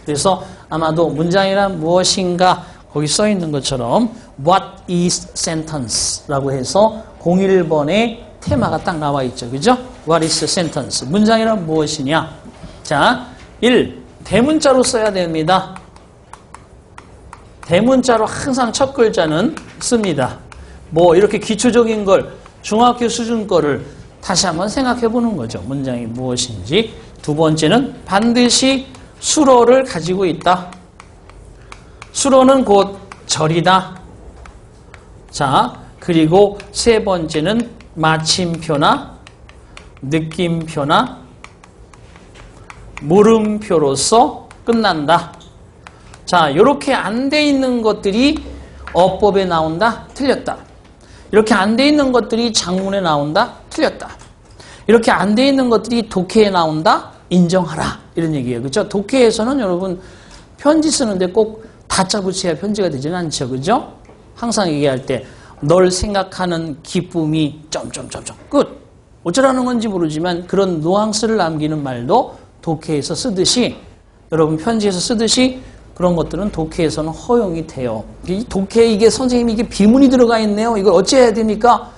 그래서 아마도 문장이란 무엇인가 거기 써 있는 것처럼 What is sentence? 라고 해서 01번에 테마가 딱 나와 있죠. 그죠? What is sentence? 문장이란 무엇이냐? 자, 1. 대문자로 써야 됩니다. 대문자로 항상 첫 글자는 씁니다. 뭐 이렇게 기초적인 걸 중학교 수준 거를 다시 한번 생각해 보는 거죠. 문장이 무엇인지. 두 번째는 반드시 수로를 가지고 있다. 수로는 곧 절이다. 자, 그리고 세 번째는 마침표나 느낌표나 물음표로서 끝난다. 자, 이렇게 안 돼 있는 것들이 어법에 나온다? 틀렸다. 이렇게 안 돼 있는 것들이 장문에 나온다? 틀렸다. 이렇게 안 돼 있는 것들이 독해에 나온다? 인정하라. 이런 얘기예요. 그렇죠? 독해에서는 여러분 편지 쓰는데 꼭 다짜 붙여야 편지가 되지는 않죠. 그죠? 항상 얘기할 때 널 생각하는 기쁨이 점점점점 끝. 어쩌라는 건지 모르지만 그런 뉘앙스를 남기는 말도 독해에서 쓰듯이 여러분 편지에서 쓰듯이 그런 것들은 독해에서는 허용이 돼요. 이 독해에 이게 선생님이 이게 비문이 들어가 있네요. 이걸 어찌해야 됩니까?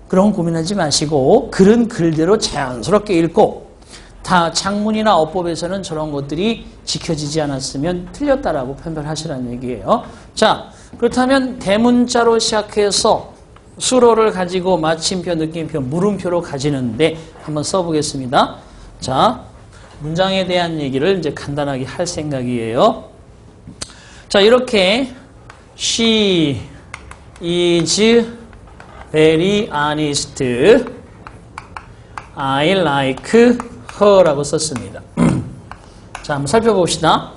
그런 고민하지 마시고 글은 글대로 자연스럽게 읽고 다 장문이나 어법에서는 저런 것들이 지켜지지 않았으면 틀렸다라고 판별하시라는 얘기예요. 자, 그렇다면 대문자로 시작해서 수로를 가지고 마침표, 느낌표, 물음표로 가지는데 한번 써보겠습니다. 자, 문장에 대한 얘기를 이제 간단하게 할 생각이에요. 자, 이렇게 She is very honest. I like her 라고 썼습니다. 자, 한번 살펴봅시다.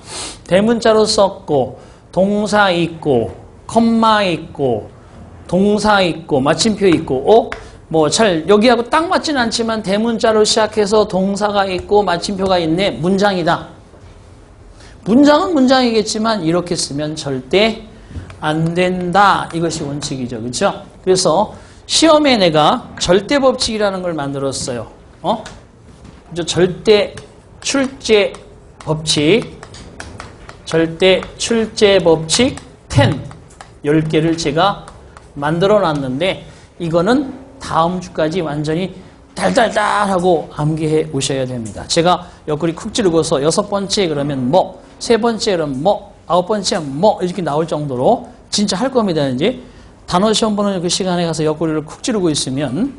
대문자로 썼고 동사 있고 컴마 있고 동사 있고 마침표 있고 뭐 잘 여기하고 딱 맞지는 않지만 대문자로 시작해서 동사가 있고 마침표가 있네. 문장이다. 문장은 문장이겠지만 이렇게 쓰면 절대 안 된다. 이것이 원칙이죠. 그렇죠? 그래서 시험에 내가 절대 법칙이라는 걸 만들었어요. 절대 출제 법칙, 절대 출제 법칙 10개를 제가 만들어 놨는데 이거는 다음 주까지 완전히 달달달하고 암기해 오셔야 됩니다. 제가 옆구리 쿡 찌르고서 6번째 그러면 뭐, 3번째 그러면 뭐, 9번째 뭐 이렇게 나올 정도로 진짜 할 겁니다. 이제 단어 시험 보는 그 시간에 가서 옆구리를 쿡 찌르고 있으면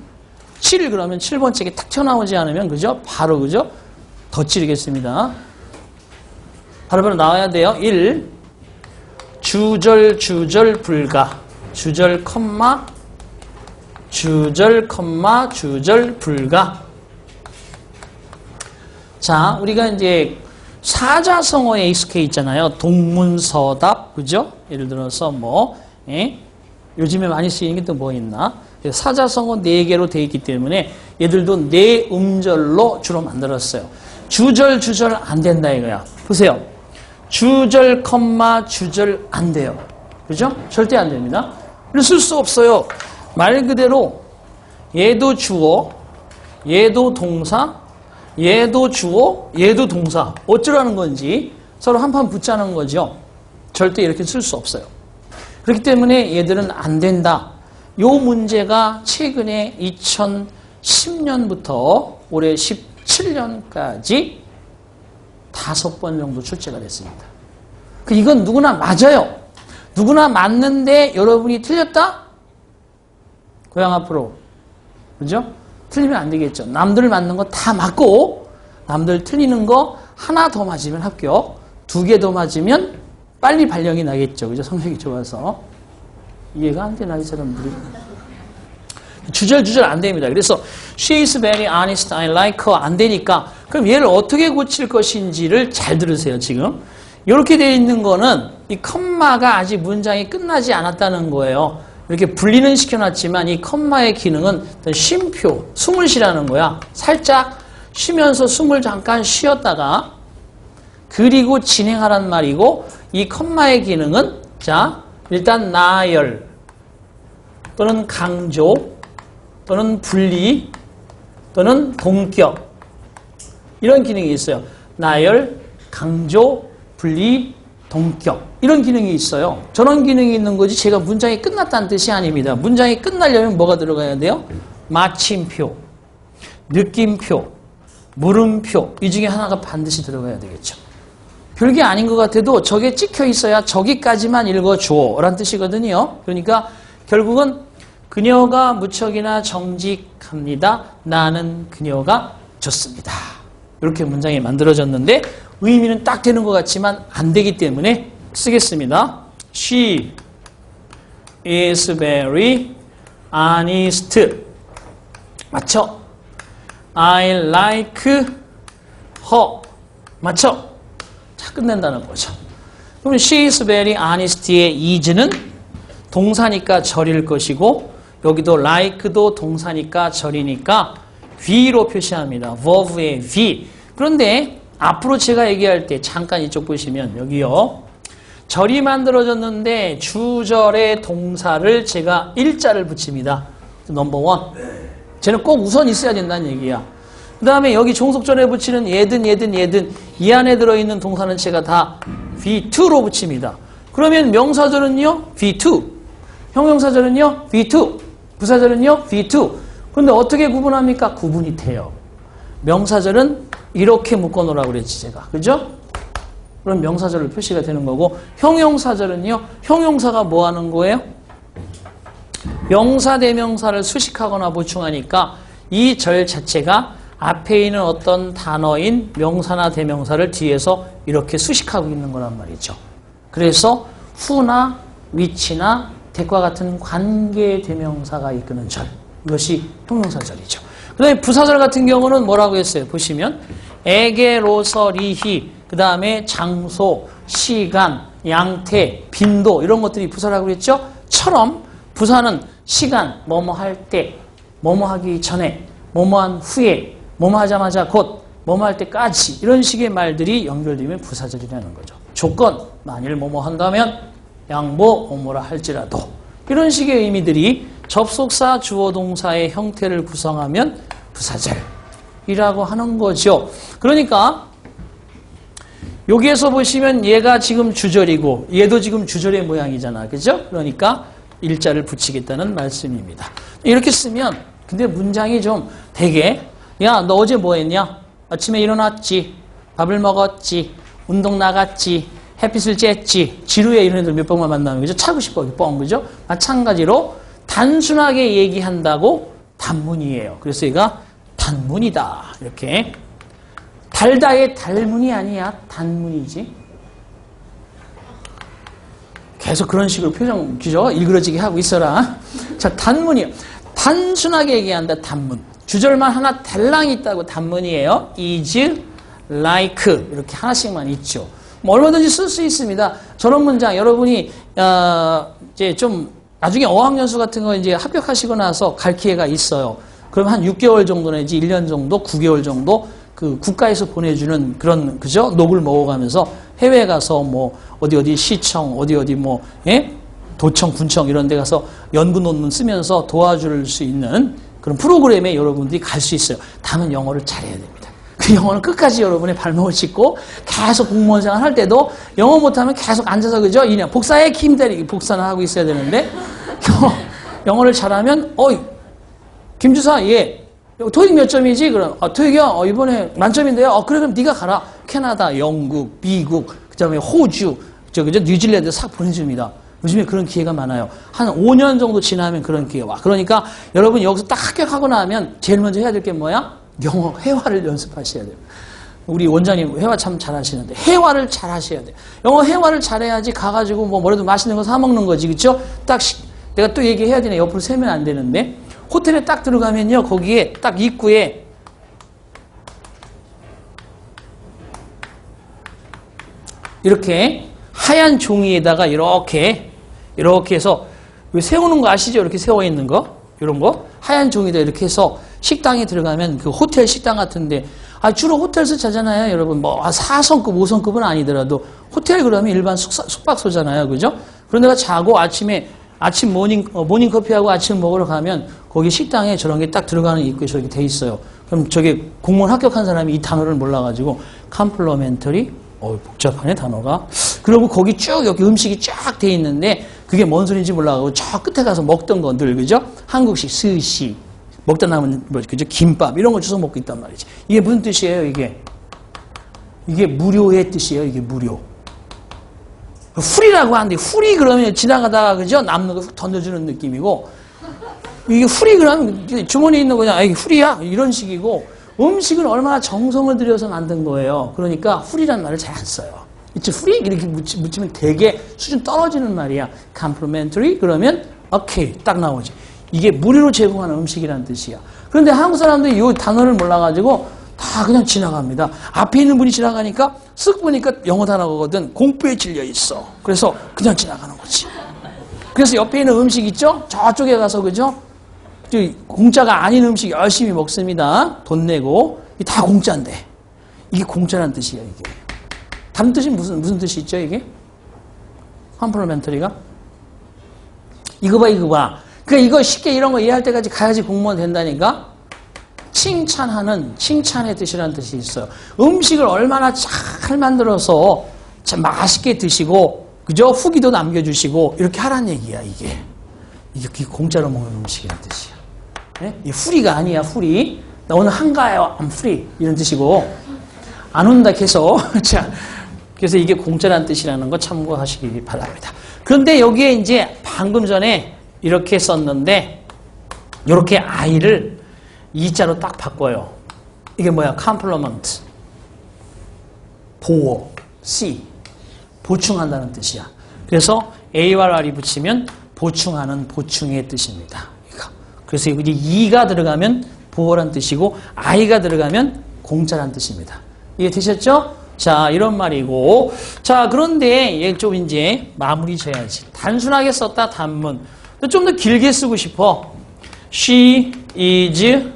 7 그러면 7번째에 탁 튀어나오지 않으면 그죠? 바로 그죠? 더 찌르겠습니다. 바로바로 나와야 돼요. 1. 주절 불가. 주절 컴마 주절 컴마 주절 불가. 자, 우리가 이제 사자성어에 익숙해 있잖아요. 동문서답, 그죠? 예를 들어서 뭐, 요즘에 많이 쓰이는 게 또 뭐 있나? 사자성어 4개로 되어 있기 때문에 얘들도 4음절로 주로 만들었어요. 주절 안 된다 이거야. 보세요. 주절 컴마 주절 안 돼요. 그죠? 절대 안 됩니다. 쓸 수 없어요. 말 그대로 얘도 주어, 얘도 동사, 얘도 주어, 얘도 동사. 어쩌라는 건지 서로 한판 붙자는 거죠. 절대 이렇게 쓸 수 없어요. 그렇기 때문에 얘들은 안 된다. 요 문제가 최근에 2010년부터 올해 17년까지 5번 정도 출제가 됐습니다. 이건 누구나 맞아요. 누구나 맞는데 여러분이 틀렸다? 고향 앞으로. 그죠? 틀리면 안 되겠죠. 남들 맞는 거 다 맞고 남들 틀리는 거 하나 더 맞으면 합격, 2개 더 맞으면 빨리 발령이 나겠죠. 그죠? 성적이 좋아서. 이해가 안 되나 이 사람들이. 주절 안 됩니다. 그래서 she is very honest, I like her 안 되니까 그럼 얘를 어떻게 고칠 것인지를 잘 들으세요. 지금 이렇게 되어 있는 거는 이 컴마가 아직 문장이 끝나지 않았다는 거예요. 이렇게 분리는 시켜놨지만 이 컴마의 기능은 쉼표, 숨을 쉬라는 거야. 살짝 쉬면서 숨을 잠깐 쉬었다가 그리고 진행하란 말이고, 이 컴마의 기능은 자 일단 나열 또는 강조 또는 분리 또는 동격 이런 기능이 있어요. 나열, 강조, 분리, 동격 이런 기능이 있어요. 저런 기능이 있는 거지 제가 문장이 끝났다는 뜻이 아닙니다. 문장이 끝나려면 뭐가 들어가야 돼요? 마침표, 느낌표, 물음표 이 중에 하나가 반드시 들어가야 되겠죠. 별게 아닌 것 같아도 저게 찍혀 있어야 저기까지만 읽어줘 라는 뜻이거든요. 그러니까 결국은 그녀가 무척이나 정직합니다. 나는 그녀가 좋습니다. 이렇게 문장이 만들어졌는데 의미는 딱 되는 것 같지만 안 되기 때문에 쓰겠습니다. She is very honest. 맞죠? I like her. 맞죠? 자, 끝낸다는 거죠. 그럼 she is very honest의 is는 동사니까 절일 것이고 여기도 like도 동사니까 절이니까 V로 표시합니다. verb의 V. 그런데 앞으로 제가 얘기할 때 잠깐 이쪽 보시면 여기요. 절이 만들어졌는데 주절의 동사를 제가 일자를 붙입니다. 넘버 원. 쟤는 꼭 우선 있어야 된다는 얘기야. 그 다음에 여기 종속절에 붙이는 얘든 이 안에 들어있는 동사는 제가 다 V2로 붙입니다. 그러면 명사절은요? V2. 형용사절은요? V2. 부사절은요? V2. 그런데 어떻게 구분합니까? 구분이 돼요. 명사절은 이렇게 묶어놓으라고 그랬지 제가. 그죠? 그럼 명사절로 표시가 되는 거고 형용사절은요? 형용사가 뭐 하는 거예요? 명사 대명사를 수식하거나 보충하니까 이 절 자체가 앞에 있는 어떤 단어인 명사나 대명사를 뒤에서 이렇게 수식하고 있는 거란 말이죠. 그래서 who나 which나 that과 같은 관계 대명사가 이끄는 절. 이것이 형용사절이죠. 그 다음에 부사절 같은 경우는 뭐라고 했어요? 보시면 에게로서 리히 그 다음에 장소, 시간, 양태, 빈도 이런 것들이 부사라고 그랬죠? 처럼 부사는 시간, 뭐뭐 할 때, 뭐뭐 하기 전에, 뭐뭐 한 후에, 뭐뭐 하자마자 곧, 뭐뭐 할 때까지 이런 식의 말들이 연결되면 부사절이라는 거죠. 조건, 만일 뭐뭐 한다면 양보, 뭐뭐라 할지라도 이런 식의 의미들이 접속사, 주어, 동사의 형태를 구성하면 부사절이라고 하는 거죠. 그러니까 여기에서 보시면 얘가 지금 주절이고 얘도 지금 주절의 모양이잖아. 그죠? 그러니까 일자를 붙이겠다는 말씀입니다. 이렇게 쓰면 근데 문장이 좀 되게 야, 너 어제 뭐 했냐? 아침에 일어났지. 밥을 먹었지. 운동 나갔지. 햇빛을 쬐지. 지루해 이런 애들 몇 번만 만나면 그죠? 차고 싶어. 뻥 그죠? 마찬가지로 단순하게 얘기한다고 단문이에요. 그래서 얘가 단문이다. 이렇게 달다의 달문이 아니야. 단문이지. 계속 그런 식으로 표정, 그죠? 일그러지게 하고 있어라. 자, 단문이요. 단순하게 얘기한다, 단문. 주절만 하나 달랑이 있다고 단문이에요. is, like. 이렇게 하나씩만 있죠. 뭐 얼마든지 쓸 수 있습니다. 저런 문장, 여러분이, 이제 좀, 나중에 어학연수 같은 거 이제 합격하시고 나서 갈 기회가 있어요. 그럼 한 6개월 정도 내지 1년 정도, 9개월 정도 그 국가에서 보내주는 그런, 그죠? 녹을 먹어가면서 해외 가서 뭐, 어디 시청, 어디 뭐, 예? 도청, 군청 이런 데 가서 연구 논문 쓰면서 도와줄 수 있는 그런 프로그램에 여러분들이 갈 수 있어요. 다만 영어를 잘해야 됩니다. 그 영어는 끝까지 여러분의 발목을 짚고 계속 공무원 생활 할 때도 영어 못하면 계속 앉아서 그죠? 2년. 복사에 힘들이 복사는 하고 있어야 되는데 영어를 잘하면 김주사 예. 토익 몇 점이지? 그럼 토익이요? 이번에 만점인데요. 그럼 네가 가라. 캐나다, 영국, 미국, 그다음에 호주, 그죠? 뉴질랜드 싹 보내줍니다. 요즘에 그런 기회가 많아요. 한 5년 정도 지나면 그런 기회가 와. 그러니까 여러분 여기서 딱 합격하고 나면 제일 먼저 해야 될 게 뭐야? 영어 회화를 연습하셔야 돼요. 우리 원장님 회화 참 잘하시는데 회화를 잘하셔야 돼요. 영어 회화를 잘해야지 가가지고 뭐라도 맛있는 거 사 먹는 거지, 그렇죠? 딱 내가 또 얘기해야 되네. 옆으로 세면 안 되는데 호텔에 딱 들어가면요, 거기에 딱 입구에 이렇게 하얀 종이에다가 이렇게 해서 왜 세우는 거 아시죠? 이렇게 세워 있는 거, 이런 거 하얀 종이다 이렇게 해서 식당에 들어가면 그 호텔 식당 같은데 주로 호텔에서 자잖아요, 여러분. 뭐 4성급, 5성급은 아니더라도 호텔 그러면 일반 숙박소잖아요, 그죠? 그런데가 자고 아침 모닝 커피하고 아침 먹으러 가면 거기 식당에 저런 게 딱 들어가는 입구에 저렇게 돼 있어요. 그럼 저게 공무원 합격한 사람이 이 단어를 몰라가지고 컴플리멘터리 복잡하네 단어가. 그리고 거기 쭉 여기 음식이 쫙 돼 있는데 그게 뭔 소리인지 몰라가지고 저 끝에 가서 먹던 거 늘 그죠? 한국식 스시 먹다 남은 뭐 그죠? 김밥 이런 거 주워 먹고 있단 말이지. 이게 무슨 뜻이에요? 이게 무료의 뜻이에요. 이게 무료. 후리라고 하는데 후리 그러면 지나가다가 그죠? 남는 거 훅 던져주는 느낌이고 이게 후리 그러면 주머니에 있는 거냐? 이게 후리야? 이런 식이고 음식은 얼마나 정성을 들여서 만든 거예요. 그러니까 후리란 말을 잘 안 써요. It's free 이렇게 묻히면 되게 수준 떨어지는 말이야. Complimentary 그러면 okay 딱 나오지. 이게 무료로 제공하는 음식이라는 뜻이야. 그런데 한국 사람들이 이 단어를 몰라가지고 다 그냥 지나갑니다. 앞에 있는 분이 지나가니까 쓱 보니까 영어 단어거든. 공부에 질려 있어. 그래서 그냥 지나가는 거지. 그래서 옆에 있는 음식 있죠? 저쪽에 가서 그죠? 공짜가 아닌 음식 열심히 먹습니다. 돈 내고. 이게 다 공짜인데. 이게 공짜라는 뜻이야, 이게. 다른 뜻이 무슨 뜻이 있죠, 이게? 컴플리멘터리가? 이거 봐. 그러니까 이거 쉽게 이런 거 이해할 때까지 가야지 공무원 된다니까? 칭찬의 뜻이라는 뜻이 있어요. 음식을 얼마나 잘 만들어서 참 맛있게 드시고, 그죠? 후기도 남겨주시고, 이렇게 하라는 얘기야, 이게. 이게 공짜로 먹는 음식이라는 뜻이야. 네? 이 후리가 아니야, 후리. 나 오늘 한가해요, I'm free. 이런 뜻이고, 안 온다 계속. 자, 그래서 이게 공짜라는 뜻이라는 거 참고하시기 바랍니다. 그런데 여기에 이제 방금 전에 이렇게 썼는데, 이렇게 I를 E자로 딱 바꿔요. 이게 뭐야? 컴플리먼트. 보호. C. 보충한다는 뜻이야. 그래서 A와 R이 붙이면 보충하는 보충의 뜻입니다. 그래서 이제 E가 들어가면 보호란 뜻이고 I가 들어가면 공짜란 뜻입니다. 이해되셨죠? 자, 이런 말이고. 자, 그런데 얘 좀 이제 마무리 져야지. 단순하게 썼다, 단문. 좀 더 길게 쓰고 싶어. She is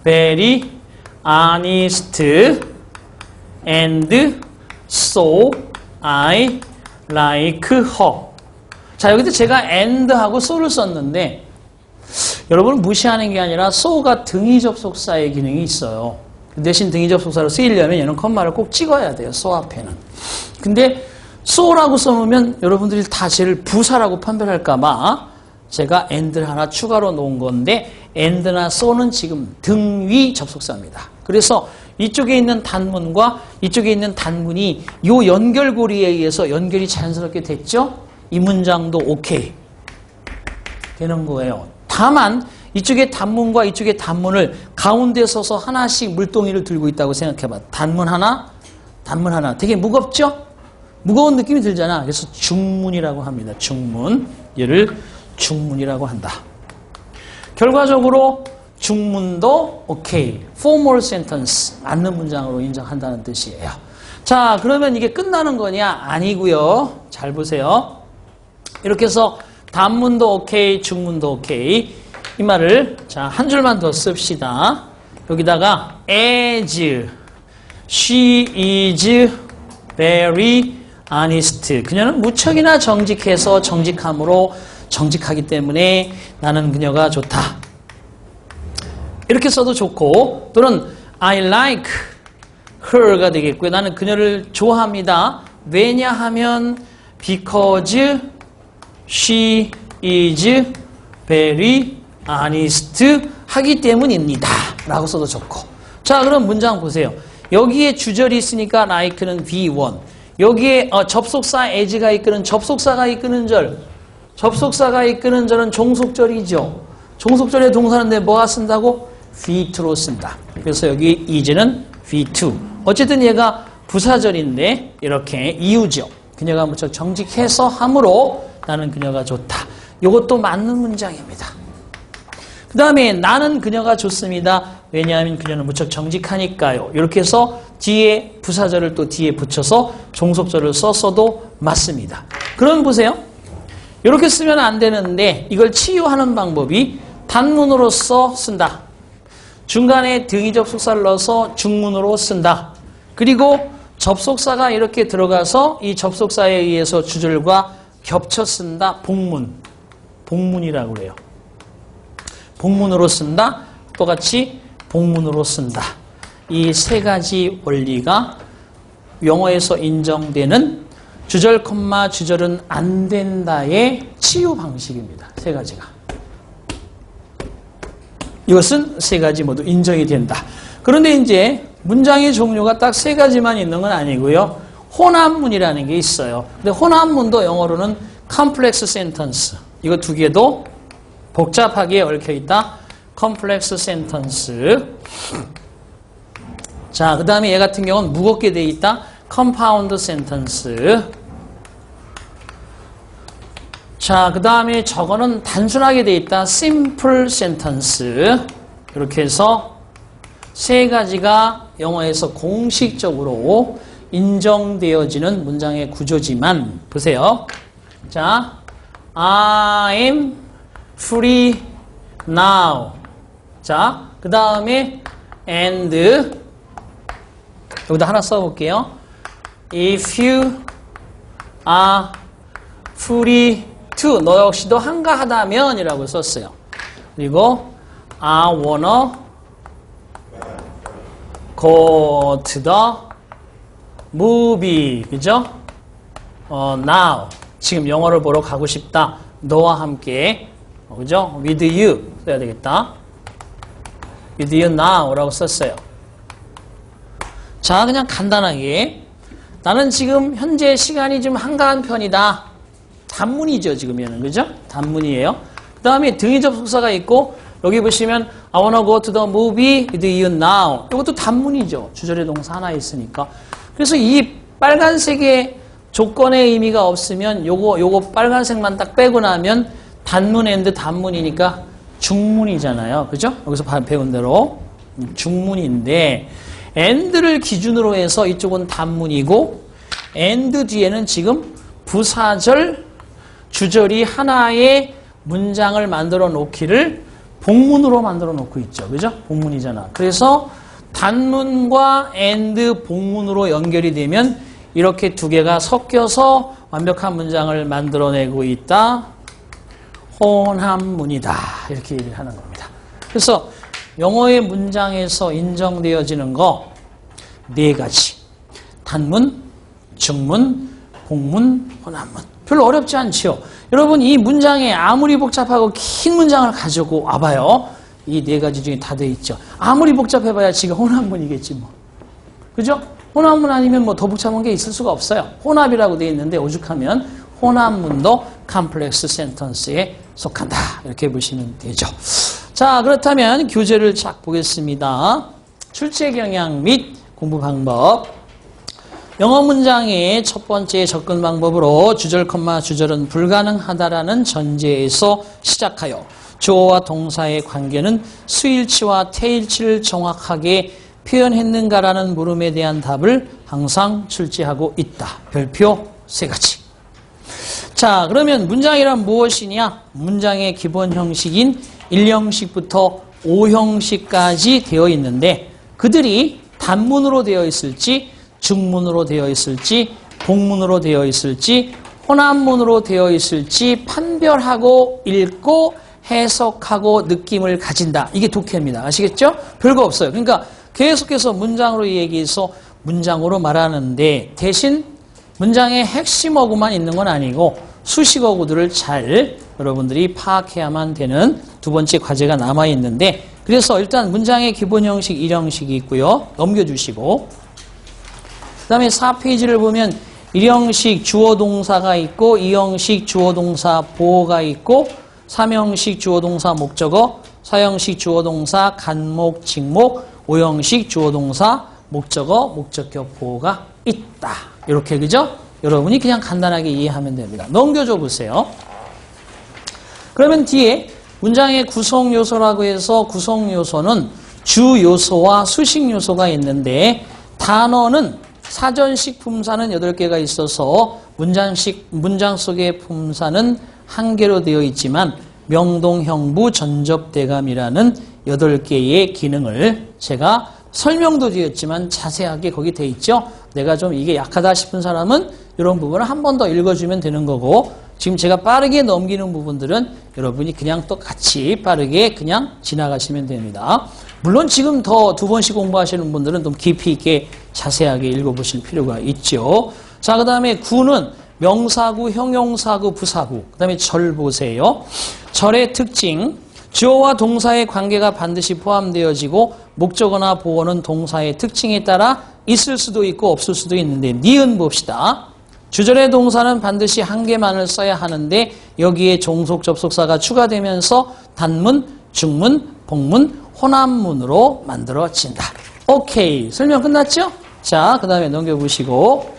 very honest and so I like her. 자, 여기도 제가 and하고 so를 썼는데 여러분은 무시하는 게 아니라 so가 등위 접속사의 기능이 있어요. 대신 등위 접속사로 쓰이려면 얘는 컴마를 꼭 찍어야 돼요. so 앞에는. 근데 so라고 써놓으면 여러분들이 다 쟤를 부사라고 판별할까 봐 제가 and를 하나 추가로 놓은 건데 and나 so는 지금 등위 접속사입니다. 그래서 이쪽에 있는 단문과 이쪽에 있는 단문이 이 연결고리에 의해서 연결이 자연스럽게 됐죠? 이 문장도 오케이 되는 거예요. 다만 이쪽에 단문과 이쪽에 단문을 가운데 서서 하나씩 물동이를 들고 있다고 생각해봐. 단문 하나, 단문 하나. 되게 무겁죠? 무거운 느낌이 들잖아. 그래서 중문이라고 합니다. 중문. 얘를 중문이라고 한다. 결과적으로 중문도 오케이. formal sentence. 맞는 문장으로 인정한다는 뜻이에요. 자, 그러면 이게 끝나는 거냐? 아니고요. 잘 보세요. 이렇게 해서 단문도 오케이, 중문도 오케이. 이 말을 자, 한 줄만 더 씁시다. 여기다가 as she is very honest. 그녀는 무척이나 정직해서 정직함으로 정직하기 때문에 나는 그녀가 좋다. 이렇게 써도 좋고 또는 I like her가 되겠고요. 나는 그녀를 좋아합니다. 왜냐하면 because she is very honest 하기 때문입니다. 라고 써도 좋고. 자, 그럼 문장 보세요. 여기에 주절이 있으니까 like는 V1. 여기에 접속사 as가 이끄는 접속사가 이끄는 절. 접속사가 이끄는 절은 종속절이죠. 종속절의 동사인데 뭐가 쓴다고? V2로 쓴다. 그래서 여기 is는 V2. 어쨌든 얘가 부사절인데 이렇게 이유죠. 그녀가 무척 정직해서 함으로 나는 그녀가 좋다. 이것도 맞는 문장입니다. 그 다음에 나는 그녀가 좋습니다. 왜냐하면 그녀는 무척 정직하니까요. 이렇게 해서 뒤에 부사절을 또 뒤에 붙여서 종속절을 썼어도 맞습니다. 그럼 보세요. 이렇게 쓰면 안 되는데 이걸 치유하는 방법이 단문으로서 쓴다. 중간에 등위 접속사를 넣어서 중문으로 쓴다. 그리고 접속사가 이렇게 들어가서 이 접속사에 의해서 주절과 겹쳐 쓴다. 복문. 복문이라고 그래요. 복문으로 쓴다. 똑같이 복문으로 쓴다. 이 세 가지 원리가 영어에서 인정되는 주절, 콤마, 주절은 안 된다의 치유 방식입니다. 세 가지가. 이것은 세 가지 모두 인정이 된다. 그런데 이제 문장의 종류가 딱 세 가지만 있는 건 아니고요. 혼합문이라는 게 있어요. 근데 혼합문도 영어로는 complex sentence. 이거 두 개도 복잡하게 얽혀 있다. complex sentence. 자, 그 다음에 얘 같은 경우는 무겁게 돼 있다. compound sentence. 자, 그 다음에 저거는 단순하게 돼 있다. simple sentence. 이렇게 해서 세 가지가 영어에서 공식적으로 인정되어지는 문장의 구조지만 보세요. 자, I'm free now. 자, 그 다음에 and 여기다 하나 써볼게요. If you are free to 너 역시도 한가하다면 이라고 썼어요. 그리고 I wanna go to the movie. 그죠? now. 지금 영화를 보러 가고 싶다. 너와 함께. 그죠? with you. 써야 되겠다. with you now. 라고 썼어요. 자, 그냥 간단하게. 나는 지금 현재 시간이 좀 한가한 편이다. 단문이죠, 지금 얘는. 그죠? 단문이에요. 그 다음에 등위 접속사가 있고, 여기 보시면 I wanna go to the movie with you now. 이것도 단문이죠. 주절의 동사 하나 있으니까. 그래서 이 빨간색의 조건의 의미가 없으면 요거 빨간색만 딱 빼고 나면 단문 and 단문이니까 중문이잖아요. 그죠? 여기서 배운 대로 중문인데 and를 기준으로 해서 이쪽은 단문이고 and 뒤에는 지금 부사절 주절이 하나의 문장을 만들어 놓기를 복문으로 만들어 놓고 있죠. 그죠? 복문이잖아. 그래서 단문과 and 복문으로 연결이 되면 이렇게 두 개가 섞여서 완벽한 문장을 만들어내고 있다. 혼합문이다. 이렇게 얘기를 하는 겁니다. 그래서 영어의 문장에서 인정되어지는 거 네 가지. 단문, 중문, 복문, 혼합문. 별로 어렵지 않지요. 여러분 이 문장에 아무리 복잡하고 긴 문장을 가지고 와봐요. 이 네 가지 중에 다 돼 있죠. 아무리 복잡해봐야 지금 혼합문이겠지 뭐. 그죠? 혼합문 아니면 뭐 더 복잡한 게 있을 수가 없어요. 혼합이라고 돼 있는데 오죽하면 혼합문도 컴플렉스 센턴스에 속한다. 이렇게 보시면 되죠. 자, 그렇다면 교재를 쫙 보겠습니다. 출제 경향 및 공부 방법. 영어 문장의 첫 번째 접근 방법으로 주절, 주절은 불가능하다라는 전제에서 시작하여 주어와 동사의 관계는 수일치와 태일치를 정확하게 표현했는가라는 물음에 대한 답을 항상 출제하고 있다. 별표 세 가지. 자, 그러면 문장이란 무엇이냐? 문장의 기본 형식인 1형식부터 5형식까지 되어 있는데 그들이 단문으로 되어 있을지 중문으로 되어 있을지 복문으로 되어 있을지 혼합문으로 되어 있을지 판별하고 읽고 해석하고 느낌을 가진다. 이게 독해입니다. 아시겠죠? 별거 없어요. 그러니까 계속해서 문장으로 얘기해서 문장으로 말하는데 대신 문장의 핵심 어구만 있는 건 아니고 수식 어구들을 잘 여러분들이 파악해야만 되는 두 번째 과제가 남아있는데 그래서 일단 문장의 기본 형식 1형식이 있고요. 넘겨주시고 그 다음에 4페이지를 보면 1형식 주어 동사가 있고 2형식 주어 동사 보어가 있고 3형식 주어 동사 목적어 4형식 주어 동사 간목 직목 5형식 주어 동사 목적어 목적격 보어가 있다. 이렇게 그죠? 여러분이 그냥 간단하게 이해하면 됩니다. 넘겨줘 보세요. 그러면 뒤에 문장의 구성 요소라고 해서 구성 요소는 주 요소와 수식 요소가 있는데 단어는 사전식 품사는 8개가 있어서 문장 속의 품사는 1개로 되어 있지만 명동형부 전접대감이라는 8개의 기능을 제가 설명도 드렸지만 자세하게 거기 돼 있죠. 내가 좀 이게 약하다 싶은 사람은 이런 부분을 한 번 더 읽어주면 되는 거고 지금 제가 빠르게 넘기는 부분들은 여러분이 그냥 또 같이 빠르게 그냥 지나가시면 됩니다. 물론 지금 더 2번씩 공부하시는 분들은 좀 깊이 있게 자세하게 읽어보실 필요가 있죠. 자, 그 다음에 구는 명사구, 형용사구, 부사구. 그 다음에 절 보세요. 절의 특징. 주어와 동사의 관계가 반드시 포함되어지고 목적어나 보어는 동사의 특징에 따라 있을 수도 있고 없을 수도 있는데 니은 봅시다. 주절의 동사는 반드시 1개만을 써야 하는데 여기에 종속 접속사가 추가되면서 단문, 중문, 복문, 혼합문으로 만들어진다. 오케이. 설명 끝났죠? 자, 그 다음에 넘겨보시고.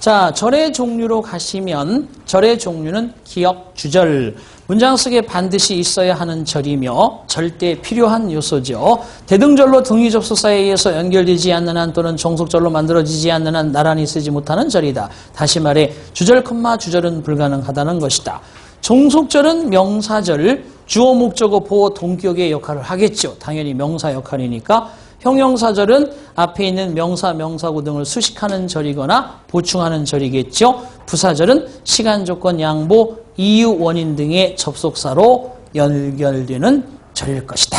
자, 절의 종류로 가시면 절의 종류는 기역, 주절. 문장 속에 반드시 있어야 하는 절이며 절대 필요한 요소죠. 대등절로 등위 접속사에 의해서 연결되지 않는 한 또는 종속절로 만들어지지 않는 한 나란히 쓰지 못하는 절이다. 다시 말해 주절, 주절은 불가능하다는 것이다. 종속절은 명사절, 주어, 목적어, 보어, 동격의 역할을 하겠죠. 당연히 명사 역할이니까. 형용사절은 앞에 있는 명사, 명사구 등을 수식하는 절이거나 보충하는 절이겠죠. 부사절은 시간, 조건, 양보, 이유, 원인 등의 접속사로 연결되는 절일 것이다.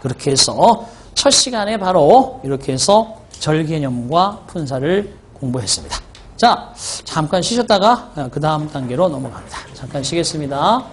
그렇게 해서 첫 시간에 바로 이렇게 해서 절 개념과 분사를 공부했습니다. 자, 잠깐 쉬셨다가 그 다음 단계로 넘어갑니다. 잠깐 쉬겠습니다.